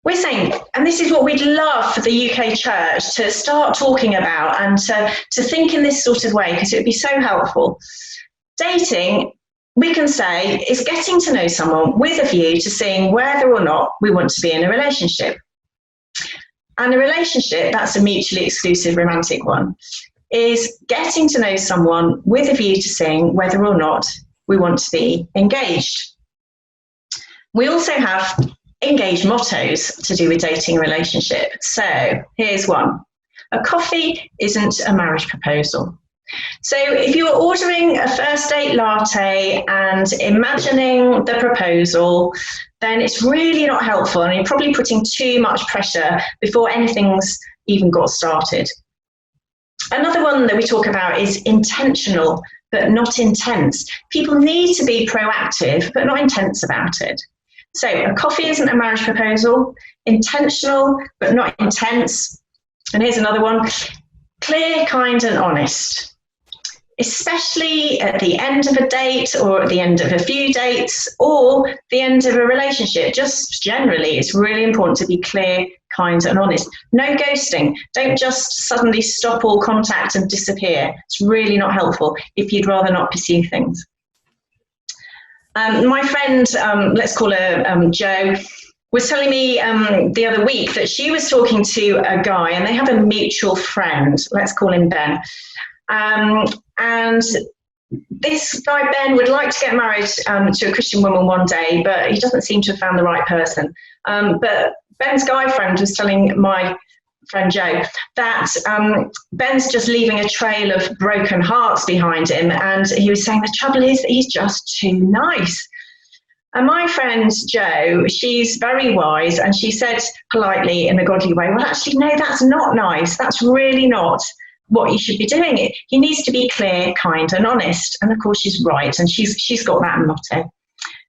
We're saying, and this is what we'd love for the UK church to start talking about and to think in this sort of way, because it would be so helpful. Dating, we can say, is getting to know someone with a view to seeing whether or not we want to be in a relationship. And a relationship, that's a mutually exclusive romantic one, is getting to know someone with a view to seeing whether or not we want to be engaged. We also have Engage mottos to do with dating and relationship. So here's one. A coffee isn't a marriage proposal. So if you were ordering a first date latte and imagining the proposal, then it's really not helpful, and you're probably putting too much pressure before anything's even got started. Another one that we talk about is intentional, but not intense. People need to be proactive, but not intense about it. So a coffee isn't a marriage proposal. Intentional, but not intense. And here's another one. Clear, kind, and honest. Especially at the end of a date, or at the end of a few dates, or the end of a relationship. Just generally, it's really important to be clear, kind, and honest. No ghosting. Don't just suddenly stop all contact and disappear. It's really not helpful if you'd rather not pursue things. My friend, let's call her Jo, was telling me the other week that she was talking to a guy, and they have a mutual friend. Let's call him Ben. And this guy, Ben, would like to get married to a Christian woman one day, but he doesn't seem to have found the right person. But Ben's guy friend was telling my friend Jo that Ben's just leaving a trail of broken hearts behind him. And he was saying the trouble is that he's just too nice. And my friend Jo, she's very wise, and she said politely in a godly way, well, actually, no, that's not nice. That's really not what you should be doing. He needs to be clear, kind, and honest. And of course, she's right, and she's got that motto.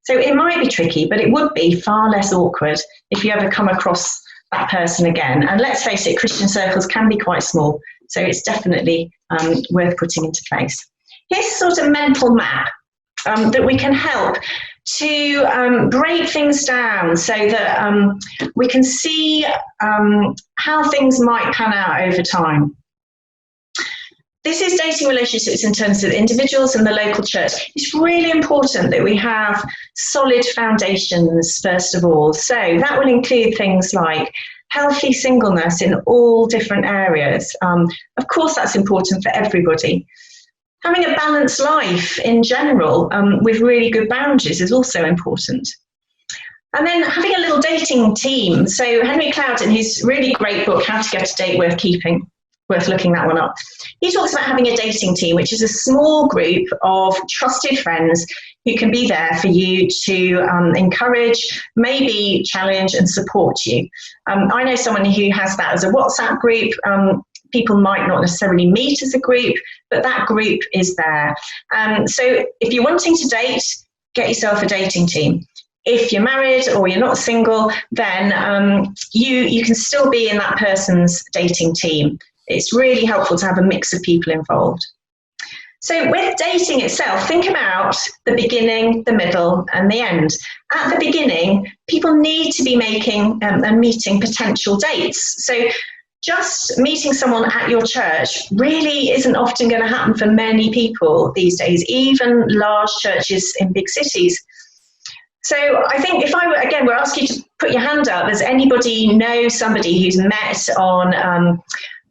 So it might be tricky, but it would be far less awkward if you ever come across that person again. And let's face it, Christian circles can be quite small, so it's definitely worth putting into place. Here's a sort of mental map that we can help to break things down so that we can see how things might pan out over time. This is dating relationships in terms of individuals and the local church. It's really important that we have solid foundations, first of all. So that will include things like healthy singleness in all different areas. Of course, that's important for everybody. Having a balanced life in general with really good boundaries is also important. And then having a little dating team. So Henry Cloud, in his really great book, How to Get a Date Worth Keeping, worth looking that one up, he talks about having a dating team, which is a small group of trusted friends who can be there for you to encourage, maybe challenge and support you. I know someone who has that as a WhatsApp group. People might not necessarily meet as a group, but that group is there. So if you're wanting to date, get yourself a dating team. If you're married or you're not single, then you can still be in that person's dating team. It's really helpful to have a mix of people involved. So with dating itself, think about the beginning, the middle, and the end. At the beginning, people need to be making and meeting potential dates. So just meeting someone at your church really isn't often going to happen for many people these days, even large churches in big cities. So I think if I were, again, we'll ask you to put your hand up. Does anybody know somebody who's met on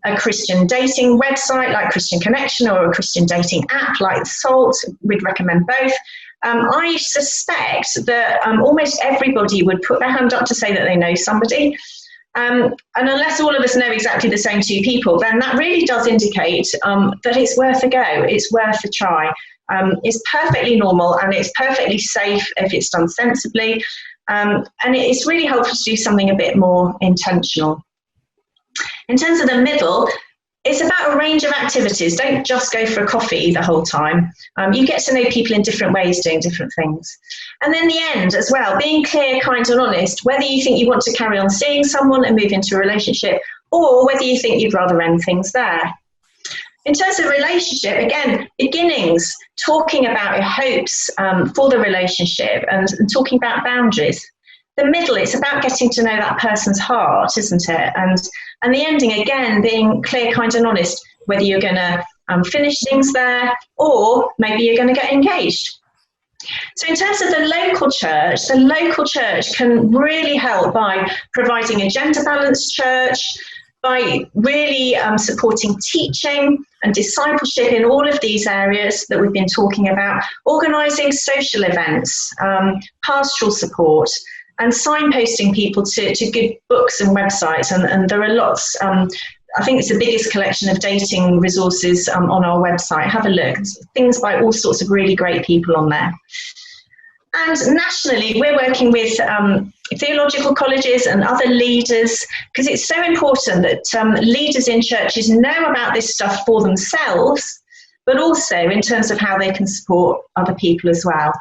a Christian dating website like Christian Connection, or a Christian dating app like Salt? We'd recommend both. I suspect that almost everybody would put their hand up to say that they know somebody. And unless all of us know exactly the same two people, then that really does indicate that it's worth a go. It's worth a try. It's perfectly normal, and it's perfectly safe if it's done sensibly. And it's really helpful to do something a bit more intentional. In terms of the middle, it's about a range of activities. Don't just go for a coffee the whole time. You get to know people in different ways doing different things. And then the end as well, being clear, kind and honest, whether you think you want to carry on seeing someone and move into a relationship, or whether you think you'd rather end things there. In terms of relationship, again, beginnings, talking about your hopes for the relationship and talking about boundaries. The middle, it's about getting to know that person's heart, isn't it? And the ending, again, being clear, kind and honest, whether you're going to finish things there, or maybe you're going to get engaged. So in terms of the local church can really help by providing a gender-balanced church, by really supporting teaching and discipleship in all of these areas that we've been talking about, organising social events, pastoral support, and signposting people to good books and websites. And there are lots. I think it's the biggest collection of dating resources on our website. Have a look. There's things by all sorts of really great people on there. And nationally, we're working with theological colleges and other leaders, because it's so important that leaders in churches know about this stuff for themselves, but also in terms of how they can support other people as well.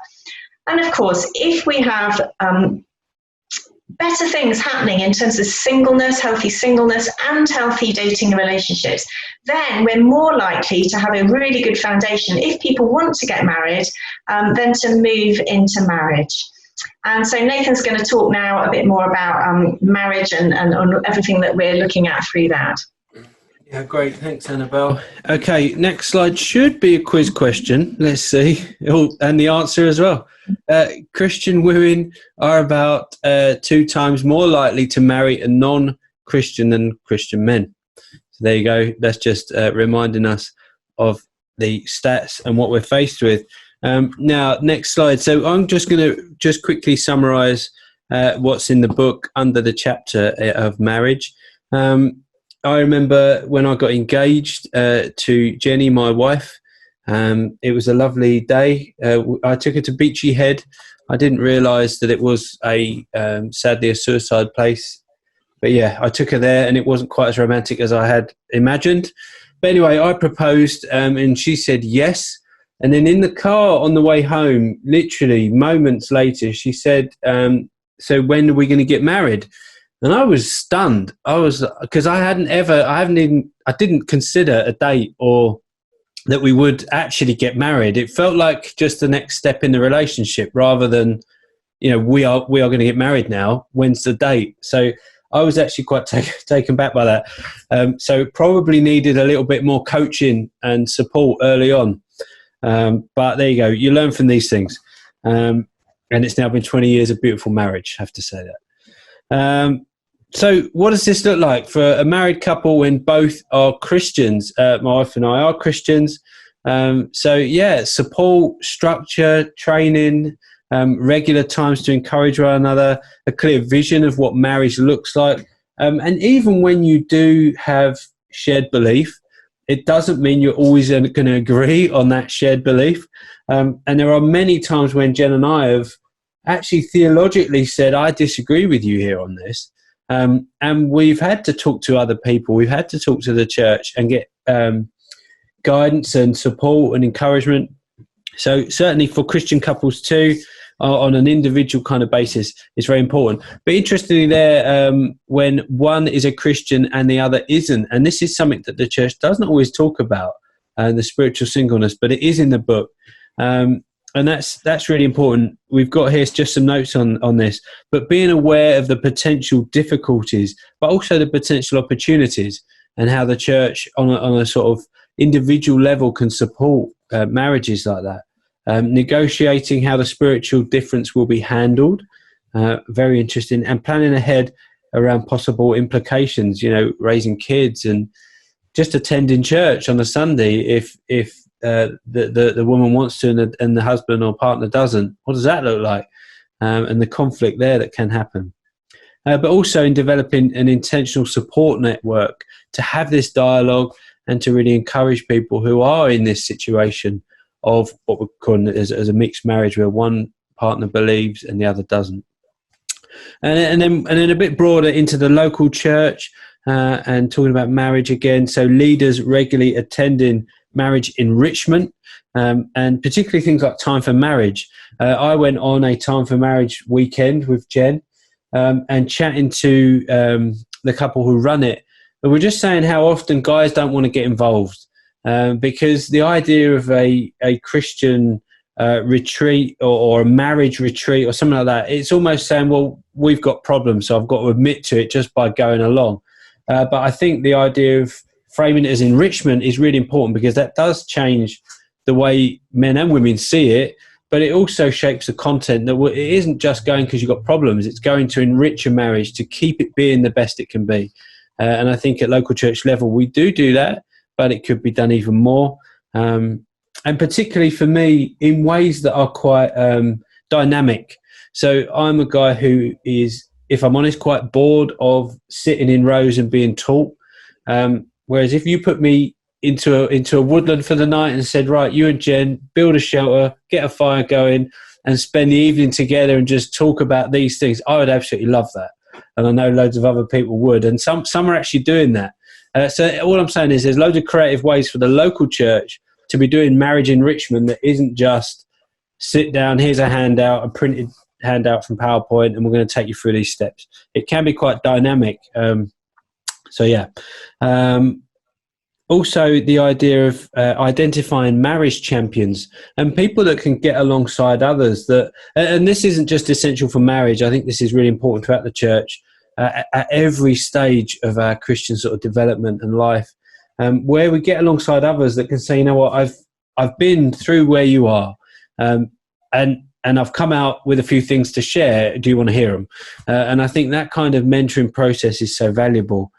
And of course, if we have better things happening in terms of singleness, and healthy dating and relationships, then we're more likely to have a really good foundation, if people want to get married, then to move into marriage. And so Nathan's going to talk now a bit more about marriage and everything that we're looking at through that. Yeah, great. Thanks, Annabel. Okay, next slide should be a quiz question. Let's see. Oh, and the answer as well. Christian women are about 2 times more likely to marry a non-Christian than Christian men. So there you go. That's just reminding us of the stats and what we're faced with. Now, next slide. So I'm just going to just quickly summarize what's in the book under the chapter of marriage. I remember when I got engaged to Jenny, my wife. It was a lovely day. I took her to Beachy Head. I didn't realise that it was sadly a suicide place. But yeah, I took her there and it wasn't quite as romantic as I had imagined. But anyway, I proposed and she said yes. And then in the car on the way home, literally moments later, she said, so when are we going to get married? And I was stunned. Because I didn't consider a date or that we would actually get married. It felt like just the next step in the relationship rather than, we are going to get married now. When's the date? So I was actually quite taken back by that. So probably needed a little bit more coaching and support early on. But there you go. You learn from these things. And it's now been 20 years of beautiful marriage, I have to say that. So what does this look like for a married couple when both are Christians? My wife and I are Christians. So yeah, support, structure, training, regular times to encourage one another, a clear vision of what marriage looks like. And even when you do have shared belief, it doesn't mean you're always going to agree on that shared belief. And there are many times when Jen and I have actually theologically said, I disagree with you here on this. And we've had to talk to other people. We've had to talk to the church and get guidance and support and encouragement. So certainly for Christian couples too, on an individual kind of basis, is very important. But interestingly there, when one is a Christian and the other isn't, and this is something that the church doesn't always talk about, the spiritual singleness, but it is in the book. And that's really important. We've got here just some notes on this, but being aware of the potential difficulties, but also the potential opportunities, and how the church on a sort of individual level can support marriages like that. Negotiating how the spiritual difference will be handled, very interesting, and planning ahead around possible implications, raising kids and just attending church on a Sunday if the woman wants to and the husband or partner doesn't. What does that look like? And the conflict there that can happen. But also in developing an intentional support network to have this dialogue and to really encourage people who are in this situation of what we're calling as a mixed marriage where one partner believes and the other doesn't. And then a bit broader into the local church and talking about marriage again. So leaders regularly attending marriage enrichment, and particularly things like Time for Marriage. I went on a Time for Marriage weekend with Jen and chatting to the couple who run it. But we're just saying how often guys don't want to get involved because the idea of a Christian retreat or a marriage retreat or something like that, it's almost saying, well, we've got problems, so I've got to admit to it just by going along. But I think the idea of framing it as enrichment is really important because that does change the way men and women see it, but it also shapes the content that it isn't just going because you've got problems, it's going to enrich a marriage to keep it being the best it can be. And I think at local church level, we do that, but it could be done even more. And particularly for me, in ways that are quite dynamic. So I'm a guy who is, if I'm honest, quite bored of sitting in rows and being taught. Whereas if you put me into a woodland for the night and said, right, you and Jen, build a shelter, get a fire going, and spend the evening together and just talk about these things, I would absolutely love that. And I know loads of other people would. And some are actually doing that. So all I'm saying is there's loads of creative ways for the local church to be doing marriage enrichment that isn't just sit down, here's a handout, a printed handout from PowerPoint, and we're going to take you through these steps. It can be quite dynamic. Also, the idea of identifying marriage champions and people that can get alongside others. And this isn't just essential for marriage. I think this is really important throughout the church at every stage of our Christian sort of development and life, where we get alongside others that can say, you know what, I've been through where you are, and I've come out with a few things to share. Do you want to hear them? And I think that kind of mentoring process is so valuable.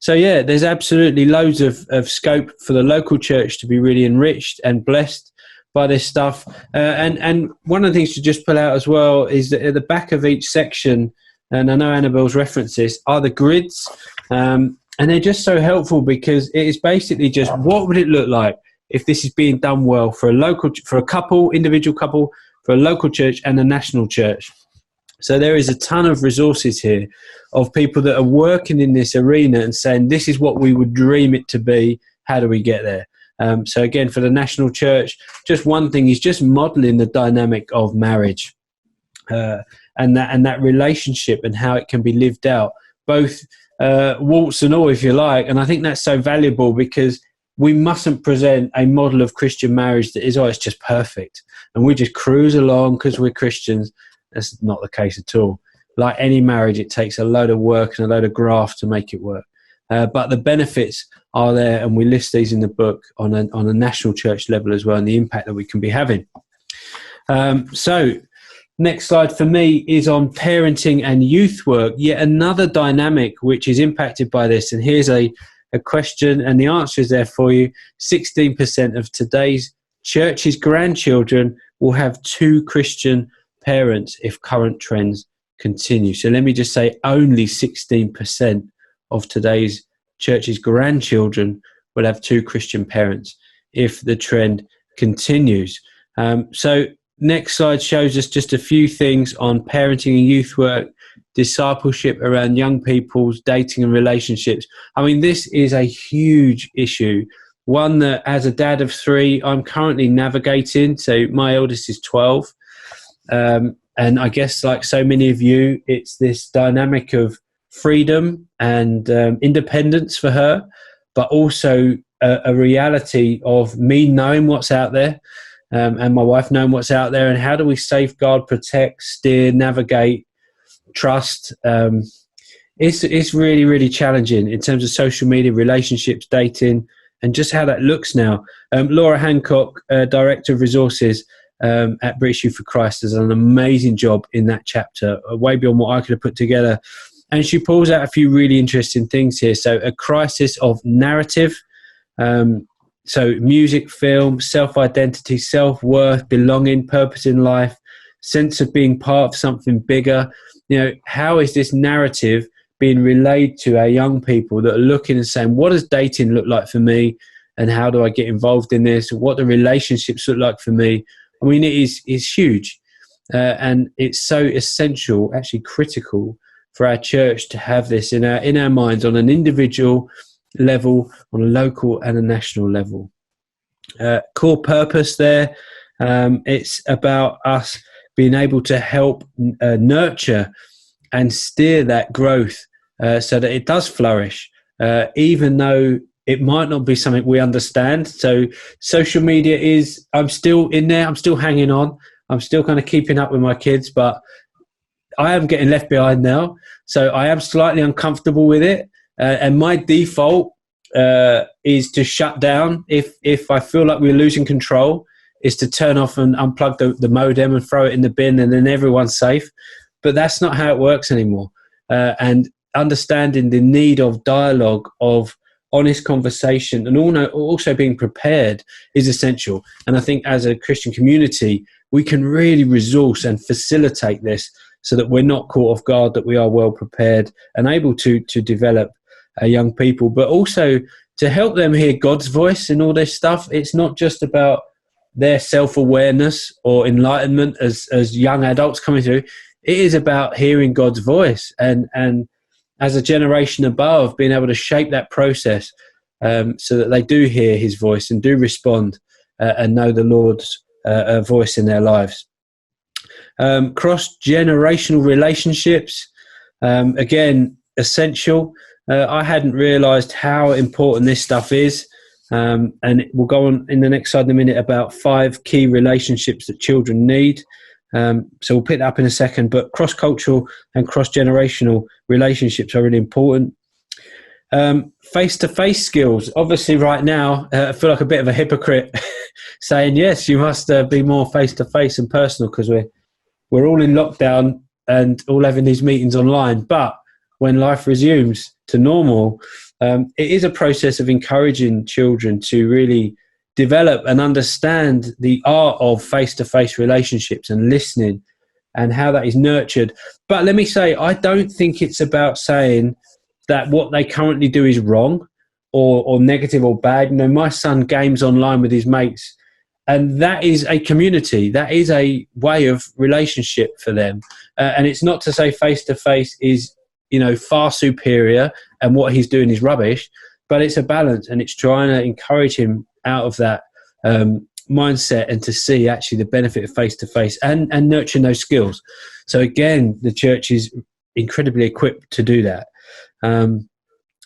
There's absolutely loads of scope for the local church to be really enriched and blessed by this stuff. And one of the things to just pull out as well is that at the back of each section, and I know Annabel's referenced this, are the grids. And they're just so helpful because it is basically just what would it look like if this is being done well for a couple, individual couple, for a local church and a national church. So there is a ton of resources here of people that are working in this arena and saying, this is what we would dream it to be. How do we get there? So again, for the national church, just one thing is just modeling the dynamic of marriage and that relationship and how it can be lived out, both warts and all, if you like. And I think that's so valuable because we mustn't present a model of Christian marriage that is, it's just perfect. And we just cruise along because we're Christians. That's not the case at all. Like any marriage, it takes a load of work and a load of graft to make it work. But the benefits are there, and we list these in the book on a national church level as well, and the impact that we can be having. So next slide for me is on parenting and youth work, yet another dynamic which is impacted by this. And here's a question, and the answer is there for you. 16% of today's church's grandchildren will have 2 Christian parents if current trends continue. So let me just say only 16% of today's church's grandchildren will have 2 Christian parents if the trend continues. So next slide shows us just a few things on parenting and youth work, discipleship around young people's dating and relationships. I mean, this is a huge issue, one that as a dad of 3, I'm currently navigating. So my eldest is 12. And I guess like so many of you, it's this dynamic of freedom and independence for her, but also a reality of me knowing what's out there and my wife knowing what's out there, and how do we safeguard, protect, steer, navigate, trust. It's really, really challenging in terms of social media, relationships, dating, and just how that looks now. Laura Hancock, Director of Resources at British Youth for Christ, does an amazing job in that chapter, way beyond what I could have put together. And she pulls out a few really interesting things here. So a crisis of narrative, so music, film, self-identity, self-worth, belonging, purpose in life, sense of being part of something bigger. You know, how is this narrative being relayed to our young people that are looking and saying, what does dating look like for me? And how do I get involved in this? What do relationships look like for me? I mean, it is huge. And it's so essential, actually critical, for our church to have this in our minds on an individual level, on a local and a national level. Core purpose there, it's about us being able to help nurture and steer that growth so that it does flourish, even though it might not be something we understand. So social media is, I'm still in there, I'm still hanging on, I'm still kind of keeping up with my kids, but I am getting left behind now. So I am slightly uncomfortable with it. And my default is to shut down. If I feel like we're losing control, is to turn off and unplug the modem and throw it in the bin, and then everyone's safe. But that's not how it works anymore. And understanding the need of dialogue, of honest conversation, and also being prepared is essential. And I think as a Christian community, we can really resource and facilitate this so that we're not caught off guard, that we are well prepared and able to develop young people, but also to help them hear God's voice in all this stuff. It's not just about their self-awareness or enlightenment as young adults coming through. It is about hearing God's voice and as a generation above, being able to shape that process so that they do hear his voice and do respond and know the Lord's voice in their lives. Cross-generational relationships, again, essential. I hadn't realised how important this stuff is. And we'll go on in the next slide in a minute about 5 key relationships that children need. So we'll pick that up in a second. But cross-cultural and cross-generational relationships are really important. Face-to-face skills. Obviously, right now, I feel like a bit of a hypocrite saying, yes, you must be more face-to-face and personal because we're all in lockdown and all having these meetings online. But when life resumes to normal, it is a process of encouraging children to really develop and understand the art of face-to-face relationships and listening and how that is nurtured. But let me say, I don't think it's about saying that what they currently do is wrong or negative or bad. You know, my son games online with his mates, and that is a community. That is a way of relationship for them. And it's not to say face-to-face is, you know, far superior and what he's doing is rubbish, but it's a balance, and it's trying to encourage him out of that mindset and to see actually the benefit of face-to-face and nurturing those skills. So again, the church is incredibly equipped to do that.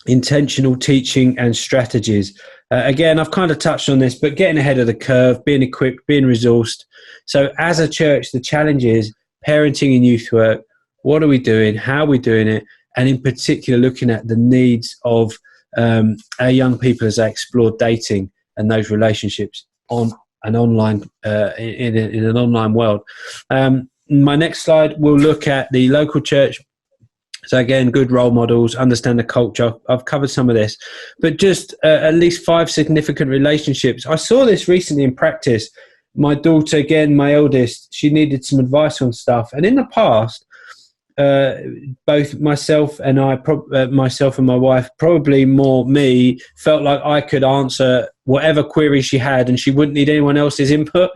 Intentional teaching and strategies. Again, I've kind of touched on this, but getting ahead of the curve, being equipped, being resourced. So as a church, the challenge is parenting and youth work. What are we doing? How are we doing it? And in particular, looking at the needs of our young people as they explore dating and those relationships on an online in an online world. My next slide, we'll look at the local church. So again, good role models, understand the culture. I've covered some of this, but just at least 5 significant relationships. I saw this recently in practice. My daughter, again, my eldest, she needed some advice on stuff. And in the past, both myself and myself and my wife, probably more me, felt like I could answer whatever query she had and she wouldn't need anyone else's input.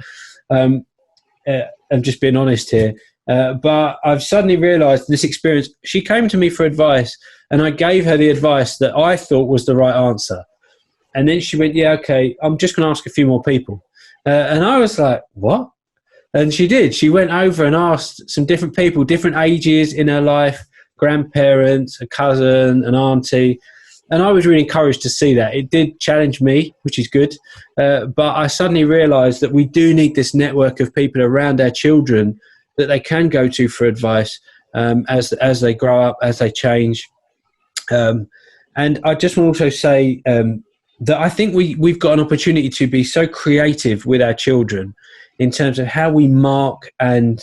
I'm just being honest here. But I've suddenly realised this experience, she came to me for advice and I gave her the advice that I thought was the right answer. And then she went, yeah, okay, I'm just going to ask a few more people. And I was like, what? And she did. She went over and asked some different people, different ages in her life, grandparents, a cousin, an auntie. And I was really encouraged to see that. It did challenge me, which is good. But I suddenly realised that we do need this network of people around our children that they can go to for advice as they grow up, as they change. And I just want to also say that I think we've got an opportunity to be so creative with our children in terms of how we mark and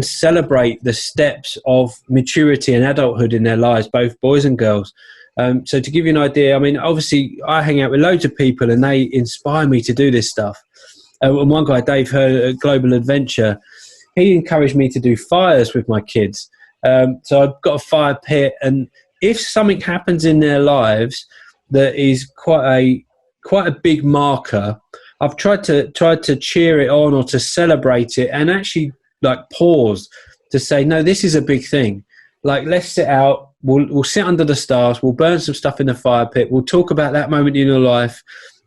celebrate the steps of maturity and adulthood in their lives, both boys and girls. So to give you an idea, I mean, obviously I hang out with loads of people and they inspire me to do this stuff. And one guy, Dave Hurd at Global Adventure, he encouraged me to do fires with my kids. So I've got a fire pit, and if something happens in their lives that is quite a big marker, I've tried to cheer it on or to celebrate it and actually like pause to say, no, this is a big thing. Like, let's sit out, we'll sit under the stars, we'll burn some stuff in the fire pit, we'll talk about that moment in your life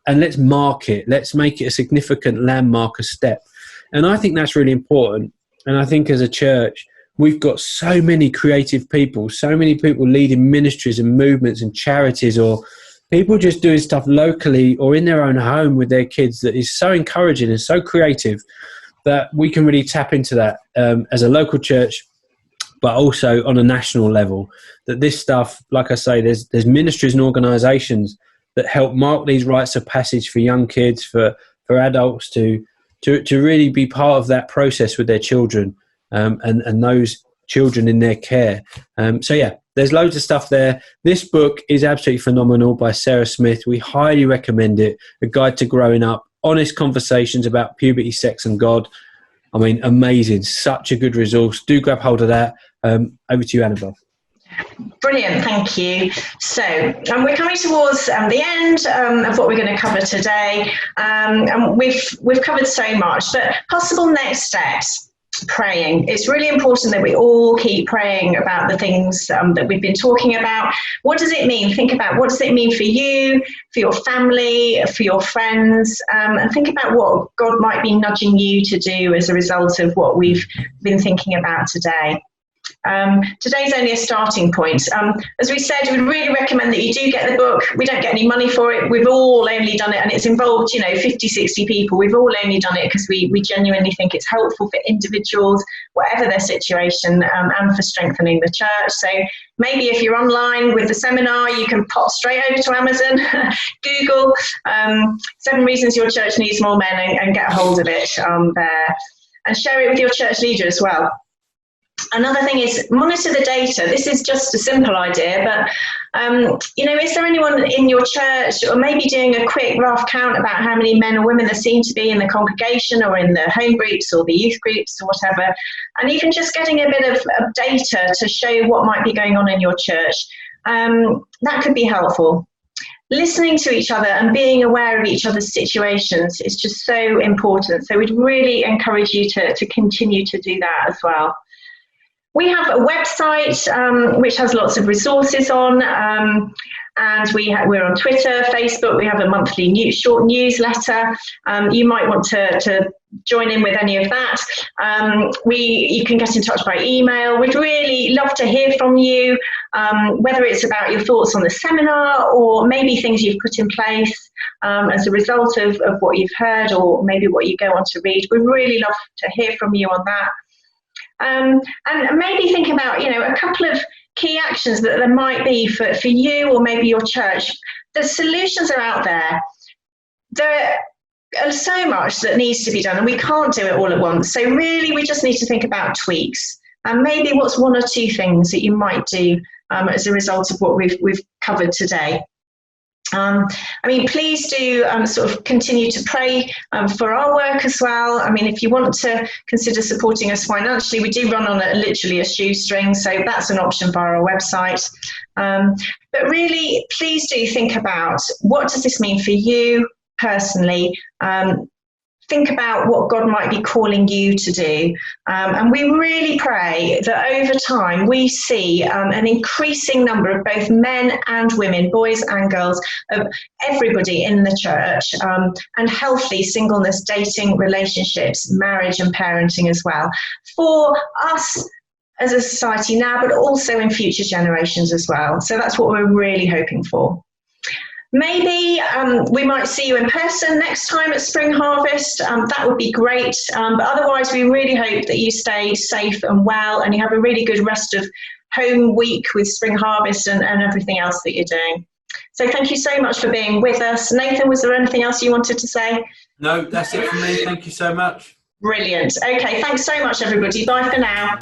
and let's mark it. Let's make it a significant landmark, a step. And I think that's really important. And I think as a church, we've got so many creative people, so many people leading ministries and movements and charities, or people just doing stuff locally or in their own home with their kids that is so encouraging and so creative that we can really tap into that as a local church, but also on a national level. That this stuff, like I say, there's ministries and organisations that help mark these rites of passage for young kids, for adults to really be part of that process with their children and those children in their care. So yeah, there's loads of stuff there. This book is absolutely phenomenal by Sarah Smith. We highly recommend it. A Guide to Growing Up, honest conversations about puberty, sex and God. I mean, amazing. Such a good resource. Do grab hold of that. Over to you, Annabel. Brilliant, thank you. So we're coming towards the end of what we're going to cover today, and we've covered so much, but possible next steps. Praying. It's really important that we all keep praying about the things that we've been talking about. What does it mean? Think about what does it mean for you, for your family, for your friends, and think about what God might be nudging you to do as a result of what we've been thinking about today. Today's only a starting point. As we said, we really recommend that you do get the book. We don't get any money for it. We've all only done it, and it's involved, 50, 60 people. We've all only done it because we genuinely think it's helpful for individuals, whatever their situation, and for strengthening the church. So maybe if you're online with the seminar, you can pop straight over to Amazon, Google 7 Reasons Your Church Needs More Men, and get a hold of it there, and share it with your church leader as well. Another thing is monitor the data. This is just a simple idea, but is there anyone in your church, or maybe doing a quick rough count about how many men or women there seem to be in the congregation or in the home groups or the youth groups or whatever, and even just getting a bit of data to show what might be going on in your church. That could be helpful. Listening to each other and being aware of each other's situations is just so important. So we'd really encourage you to continue to do that as well. We have a website which has lots of resources on, and we're on Twitter, Facebook. We have a monthly short newsletter. You might want to join in with any of that. You can get in touch by email. We'd really love to hear from you, whether it's about your thoughts on the seminar or maybe things you've put in place as a result of what you've heard, or maybe what you go on to read. We'd really love to hear from you on that. And maybe think about, a couple of key actions that there might be for you or maybe your church. The solutions are out there. There are so much that needs to be done, and we can't do it all at once. So really, we just need to think about tweaks, and maybe what's 1 or 2 things that you might do as a result of what we've covered today. Please do sort of continue to pray for our work as well. If you want to consider supporting us financially, we do run on literally a shoestring, so that's an option via our website. But really, please do think about, what does this mean for you personally? Think about what God might be calling you to do. And we really pray that over time we see an increasing number of both men and women, boys and girls, of everybody in the church, and healthy singleness, dating, relationships, marriage and parenting as well, for us as a society now, but also in future generations as well. So that's what we're really hoping for. Maybe we might see you in person next time at Spring Harvest. That would be great. But otherwise, we really hope that you stay safe and well, and you have a really good rest of home week with Spring Harvest and everything else that you're doing. So thank you so much for being with us. Nathan, was there anything else you wanted to say? No, that's it from me. Thank you so much. Brilliant. Okay, thanks so much, everybody. Bye for now.